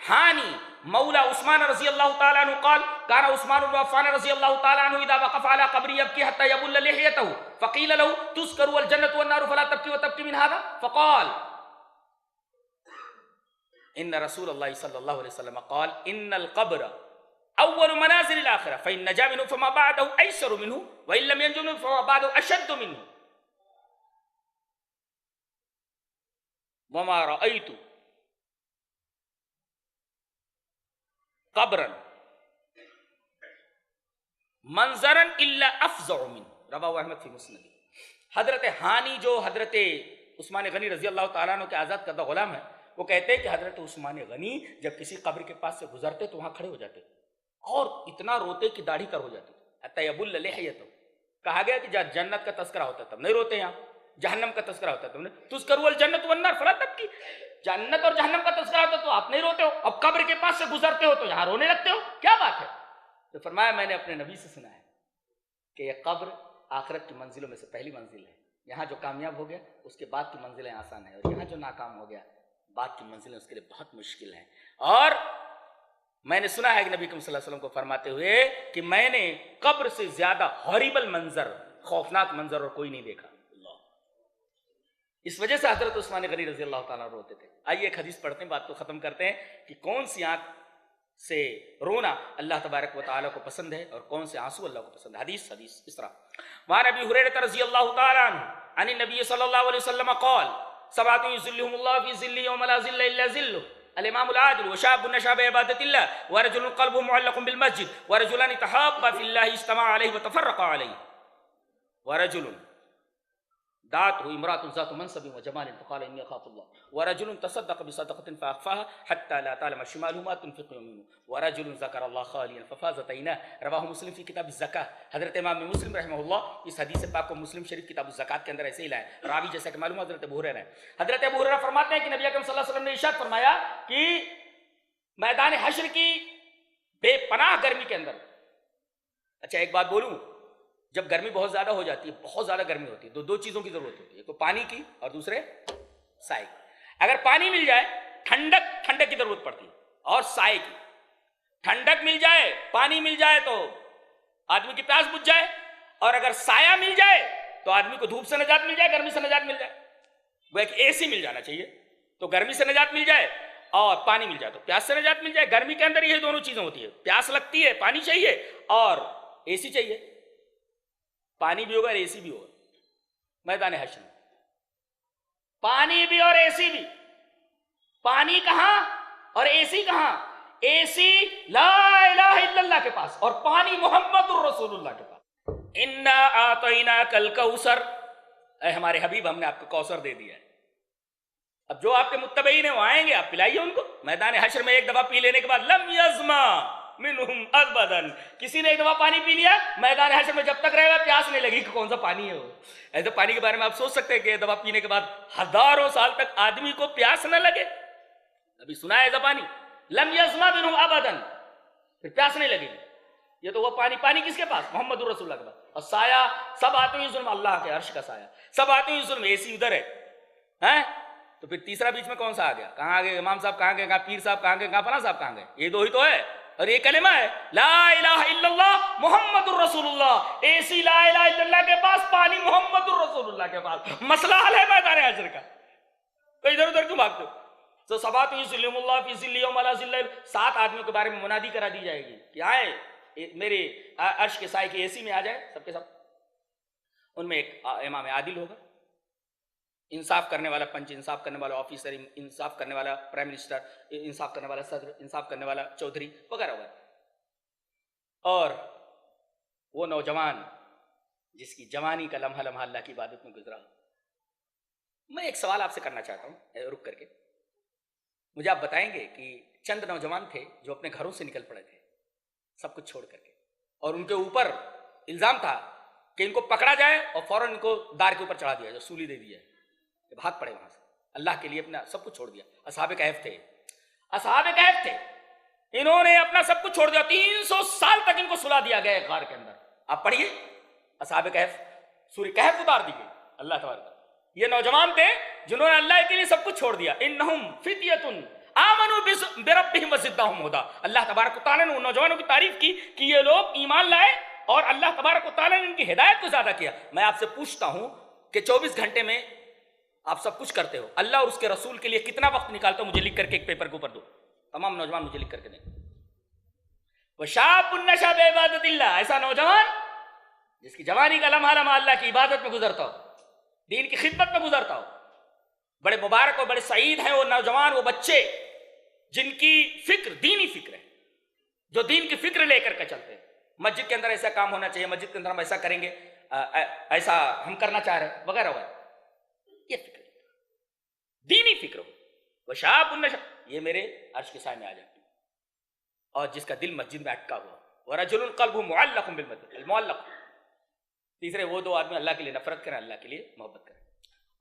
ہانی مولا عثمان رضی اللہ تعالیٰ عنہ قال کان عثمان بن عفان رضی اللہ تعالیٰ عنہ اذا وقف على قبر يبكي حتى يبل لحيته فقيل له تذكر الجنة والنار فلا تبكي وتبكي من هذا فقال ان رسول اللہ صلی اللہ علیہ وسلم قال ان القبر اول منازل الاخرة فإن نجا منه فما بعده ايسر منه وإن لم ينجو منه فما بعده اشد منه وما رأيت قبرا منظرا الا افظع منه رواہ احمد فی مسند۔ حضرت ہانی جو حضرت عثمان غنی رضی اللہ تعالیٰ عنہ کے آزاد کردہ غلام ہے، وہ کہتے ہیں کہ حضرت عثمان غنی جب کسی قبر کے پاس سے گزرتے تو وہاں کھڑے ہو جاتے اور اتنا روتے کہ داڑھی تر ہو جاتی، حتی یبل لحیتہ۔ کہا گیا کہ جب جنت کا تذکرہ ہوتا تب نہیں روتے، یہاں جہنم کا تذکرہ ہوتا تب نہیں۔ تذکروا الجنت والنار فلا تبکی، جنت اور جہنم کا تذکرہ ہوتا تو آپ نہیں روتے ہو، اب قبر کے پاس سے گزرتے ہو تو یہاں رونے لگتے ہو، کیا بات ہے؟ تو فرمایا میں نے اپنے نبی سے سنا ہے کہ یہ قبر آخرت کی منزلوں میں سے پہلی منزل ہے، یہاں جو کامیاب ہو گیا اس کے بعد کی منزلیں آسان ہیں، اور یہاں جو ناکام ہو گیا بعد کی منزلیں اس کے لیے بہت مشکل ہیں۔ اور میں نے سنا ہے کہ نبی صلی اللہ علیہ وسلم کو فرماتے ہوئے کہ میں نے قبر سے زیادہ ہاریبل منظر، خوفناک منظر اور کوئی نہیں دیکھا۔ اللہ، اس وجہ سے حضرت عثمان غنی رضی اللہ تعالیٰ روتے تھے۔ آئیے ایک حدیث پڑھتے ہیں، بات کو ختم کرتے ہیں کہ کون سی آنکھ سے رونا اللہ تبارک و تعالیٰ کو پسند ہے اور کون سے آنسو اللہ کو پسند ہے۔ حدیث اس طرح، وعن ابی ہریرہ رضی اللہ تعالیٰ عنہ عن النبی صلی اللہ علیہ وسلم قال سبعۃ یظلهم اللہ فی ظلہ یوم لا ظل الا ظلہ الامام العادل وشاب نشا بعبادۃ اللہ ورجل قلبه معلق بالمسجد ورجلان تحابا فی اللہ اجتمعا علیہ وتفرقا علیہ ورجل دعته امرأة ذات منصب وجمال فقال إني أخاف الله ورجل تصدق بصدقة فأخفاها حتى لا تعلم شماله ما تنفق يمينه ورجل ذكر الله خاليا ففازت عيناه رواه مسلم في کتاب الزکاة۔ حضرت امام مسلم رحمہ اللہ اس حدیث پاک کو مسلم شریف کتاب الزکاة کے اندر ایسے ہی لائے، راوی جیسا کہ معلوم حضرت ابو ہریرہ ہے۔ حضرت ابو ہریرہ فرماتے ہیں کہ نبی اکرم صلی اللہ علیہ وسلم نے ارشاد فرمایا کہ میدان حشر کی بے پناہ گرمی کے اندر، اچھا ایک بات بولوں، جب گرمی بہت زیادہ ہو جاتی ہے، بہت زیادہ گرمی ہوتی ہے، دو چیزوں کی ضرورت ہوتی ہے، ایک تو پانی کی اور دوسرے سائے کی۔ اگر پانی مل جائے ٹھنڈک کی ضرورت پڑتی ہے، اور سائے کی، ٹھنڈک مل جائے پانی مل جائے تو آدمی کی پیاس بجھ جائے، اور اگر سایہ مل جائے تو آدمی کو دھوپ سے نجات مل جائے، گرمی سے نجات مل جائے۔ وہ ایک اے سی مل جانا چاہیے تو گرمی سے نجات مل جائے، اور پانی مل جائے تو پیاس سے نجات مل جائے۔ گرمی کے اندر یہ دونوں چیزیں ہوتی ہے، پیاس لگتی ہے، پانی چاہیے اور اے سی چاہیے، پانی بھی ہوگا اور اے سی بھی ہوگا۔ میدان حشر میں پانی بھی اور اے سی بھی، پانی کہاں اور اے سی کہاں؟ اے سی لا الہ الا اللہ کے پاس اور پانی محمد الرسول اللہ کے پاس۔ انا اعطیناک الکوثر، اے ہمارے حبیب ہم نے آپ کو کوثر دے دیا ہے۔ اب جو آپ کے متبعین ہیں وہ آئیں گے، آپ پلائیے ان کو۔ میدان حشر میں ایک دفعہ پی لینے کے بعد لم یظما منہم ابدا، کسی نے ایک دفعہ پانی پی لیا میدان حشر میں جب تک رہے گا پیاس نہیں لگی کہ کون سا پانی ہے وہ۔ ایسے پانی کے بارے میں آپ سوچ سکتے ہیں کہ ایک دفعہ پینے کے بعد ہزاروں سال تک آدمی کو پیاس نہ لگے؟ ابھی سنا ہے ایسا پانی، لم یظما منہم ابدا، پھر پیاس نہیں لگے گی۔ یہ تو وہ پانی کس کے پاس؟ محمد الرسول اللہ کے پاس۔ اور سایہ سب آتے ظلم، اللہ کے عرش کا سایہ، سب آتے ظلم، اے سی ادھر ہے، تو پھر تیسرا بیچ میں کون سا آ گیا؟ کہاں آگے امام صاحب کہاں گئے، کہاں پیر صاحب کہاں گئے، کہاں فلاں صاحب کہاں گئے؟ یہ دو ہی تو ہے، اور یہ کلمہ ہے لا الہ الا اللہ محمد الرسول اللہ۔ اے سی لا الہ الا اللہ کے پاس، پانی محمد الرسول اللہ کے پاس، مسئلہ حل ہے میدان حشر کا۔ تو ادھر ادھر کیوں بھاگتے ہو؟ تو سبعۃ یظلهم اللہ فی ظلہ یوم لا ظل، 7 آدمیوں کے بارے میں منادی کرا دی جائے گی کہ آئے میرے عرش کے سائے کی اے سی میں آ جائے سب کے سب۔ ان میں ایک امام عادل ہوگا، انصاف کرنے والا پنچ، انصاف کرنے والا آفیسر، انصاف کرنے والا پرائم منسٹر، انصاف کرنے والا صدر، انصاف کرنے والا چودھری وغیرہ وغیرہ. اور وہ نوجوان جس کی جوانی کا لمحہ لمحہ اللہ کی عبادت میں گزرا. میں ایک سوال آپ سے کرنا چاہتا ہوں رک کر کے. مجھے آپ بتائیں گے کہ چند نوجوان تھے جو اپنے گھروں سے نکل پڑے تھے سب کچھ چھوڑ کر کے، اور ان کے اوپر الزام تھا کہ ان کو پکڑا جائے اور فوراً ان کو دار کے اوپر چڑھا دیا جائے، سولی دے دی جائے. بھاگ پڑے وہاں سے، اللہ کے لیے اپنا سب کچھ چھوڑ دیا. اصحاب کہف تھے، اصحاب کہف تھے، انہوں نے اپنا سب کچھ چھوڑ دیا. 300 سال تک ان کو سلا دیا گیا غار کے اندر. آپ پڑھیے اصحاب کہف، سورہ کہف اتار دی گئی اللہ تبارک. یہ نوجوان تھے جنہوں نے اللہ کے لیے سب کچھ چھوڑ دیا. انہم فتیۃ آمنوا بربہم وزدہم ھدا. اللہ تبارک و تعالیٰ نے ان نوجوانوں کی تعریف کی کہ یہ لوگ ایمان لائے اور اللہ تبارک و تعالیٰ نے ان کی ہدایت کو زیادہ کیا. میں آپ سے پوچھتا ہوں کہ 24 گھنٹے میں آپ سب کچھ کرتے ہو، اللہ اور اس کے رسول کے لیے کتنا وقت نکالتے ہو؟ مجھے لکھ کر کے ایک پیپر کے اوپر دو. تمام نوجوان مجھے لکھ کر کے دیں. وشاب نشا بعبادت اللہ، ایسا نوجوان جس کی جوانی کا لمحہ لمحہ اللہ کی عبادت میں گزرتا ہو، دین کی خدمت میں گزرتا ہو. بڑے مبارک اور بڑے سعید ہیں وہ نوجوان، وہ بچے جن کی فکر دینی فکر ہے، جو دین کی فکر لے کر کے چلتے ہیں. مسجد کے اندر ایسا کام ہونا چاہیے، مسجد کے اندر ہم ایسا کریں گے، ایسا ہم کرنا چاہ رہے ہیں وغیرہ وغیرہ. یہ فکر دینی فکر ہو. وشاب النشا، یہ میرے عرش کے سائے میں آ جائے. اور جس کا دل مسجد میں اٹکا ہوا. ورجل قلبہ معلق بالمسجد، المعلق. تیسرے وہ دو آدمی اللہ کے لیے نفرت کریں، اللہ کے لیے محبت کریں.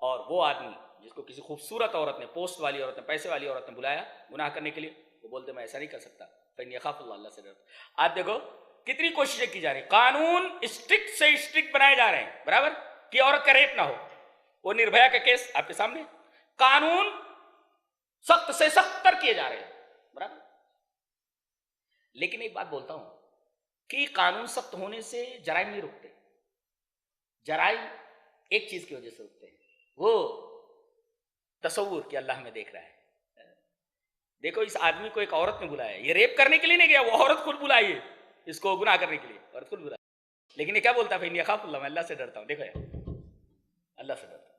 اور وہ آدمی جس کو کسی خوبصورت عورت نے، پوسٹ والی عورت نے، پیسے والی عورت نے بلایا گناہ کرنے کے لیے، وہ بولتے میں ایسا نہیں کر سکتا، فإنی أخاف اللہ، اللہ سے ڈرتا. آج دیکھو کتنی کوششیں کی جا رہی، قانون اسٹرکٹ سے اسٹرکٹ بنائے جا رہے ہیں برابر کہ عورت کا ریپ نہ ہو. وہ نربھیا کا کیس آپ کے سامنے، قانون سخت سے سخت تر کیے جا رہے ہیں برابر. لیکن ایک بات بولتا ہوں کہ قانون سخت ہونے سے جرائم نہیں رکتے. جرائم ایک چیز کی وجہ سے رکتے ہیں، وہ تصور کہ اللہ ہمیں دیکھ رہا ہے. دیکھو اس آدمی کو ایک عورت نے بلایا، یہ ریپ کرنے کے لیے نہیں گیا، وہ عورت خود بلائی ہے اس کو گناہ کرنے کے لیے، عورت خود بلائی. لیکن یہ کیا بولتا ہے؟ فإنی أخاف اللہ، میں اللہ سے ڈرتا ہوں. دیکھو یار، اللہ سے ڈرتا ہوں.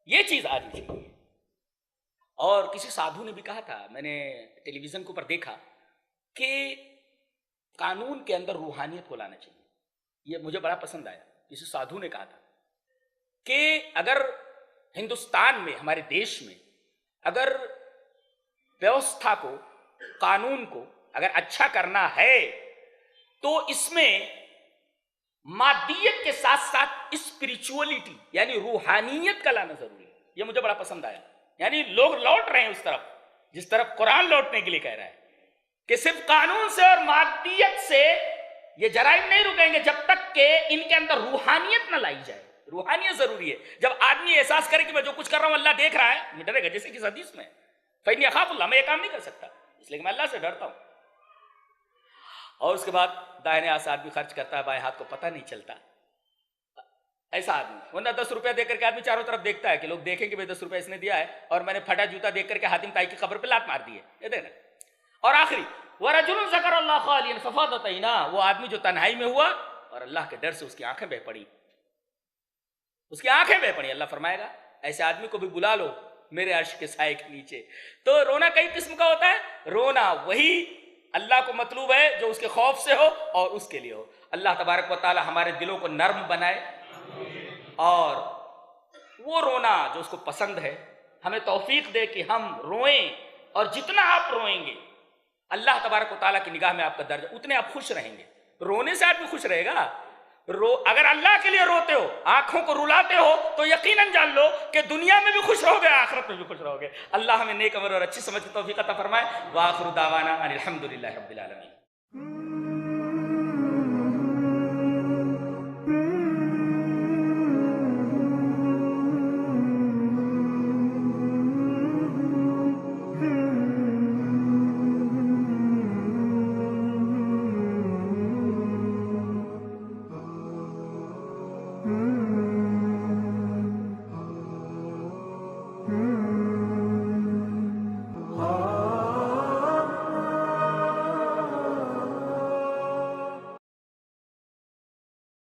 یہ چیز آج چاہیے. اور کسی سادھو نے بھی کہا تھا، میں نے ٹیلی ویژن کے اوپر دیکھا کہ قانون کے اندر روحانیت کو لانا چاہیے. یہ مجھے بڑا پسند آیا. کسی سادھو نے کہا تھا کہ اگر ہندوستان میں، ہمارے دیش میں، اگر ویوستھا کو، قانون کو اگر اچھا کرنا ہے تو اس میں مادیت کے ساتھ ساتھ اسپریچولیٹی یعنی روحانیت کا لانا ضروری ہے. یہ مجھے بڑا پسند آیا. یعنی لوگ لوٹ رہے ہیں اس طرف جس طرف قرآن لوٹنے کے لیے کہہ رہا ہے کہ صرف قانون سے اور مادیت سے یہ جرائم نہیں رکیں گے جب تک کہ ان کے اندر روحانیت نہ لائی جائے. روحانیت ضروری ہے. جب آدمی احساس کرے کہ میں جو کچھ کر رہا ہوں اللہ دیکھ رہا ہے، میں ڈرے گا. جیسے کہ حدیث میں فإنی أخاف اللہ، میں یہ کام نہیں کر سکتا اس لیے کہ میں اللہ سے ڈرتا ہوں. اور اس کے بعد دائیں ہاتھ سے آدمی خرچ کرتا ہے، بائیں ہاتھ کو پتہ نہیں چلتا. ایسا آدمی، ورنہ 10 روپیہ دے کر کے آدمی چاروں طرف دیکھتا ہے کہ لوگ دیکھیں کہ 10 روپیہ اس نے دیا ہے اور میں نے پھٹا جوتا دیکھ کر کے حاتم طائی کی قبر پہ لات مار دی ہے. یہ دیکھنا. اور آخری وَرَجُلٌ ذَكَرَ اللَّهَ خَالِيًا فَفَاضَتْ عَيْنَاهُ، وہ آدمی جو تنہائی میں ہوا اور اللہ کے ڈر سے اس کی آنکھیں بہہ پڑی، اس کی آنکھیں بہہ پڑی. اللہ فرمائے گا ایسے آدمی کو بھی بلا لو میرے عرش کے سائے کے نیچے. تو رونا کئی قسم کا ہوتا ہے. رونا وہی اللہ کو مطلوب ہے جو اس کے خوف سے ہو اور اس کے لیے ہو. اللہ تبارک و تعالی ہمارے دلوں کو نرم بنائے اور وہ رونا جو اس کو پسند ہے ہمیں توفیق دے کہ ہم روئیں. اور جتنا آپ روئیں گے اللہ تبارک و تعالیٰ کی نگاہ میں آپ کا درجہ اتنے آپ خوش رہیں گے. رونے سے آدمی خوش رہے گا. اگر اللہ کے لیے روتے ہو، آنکھوں کو رلاتے ہو تو یقیناً جان لو کہ دنیا میں بھی خوش رہو گے، آخرت میں بھی خوش رہو گے. اللہ ہمیں نیک عمل اور اچھی سمجھ کی توفیق عطا فرمائے. وآخر دعوانا ان الحمد للہ رب العالمین.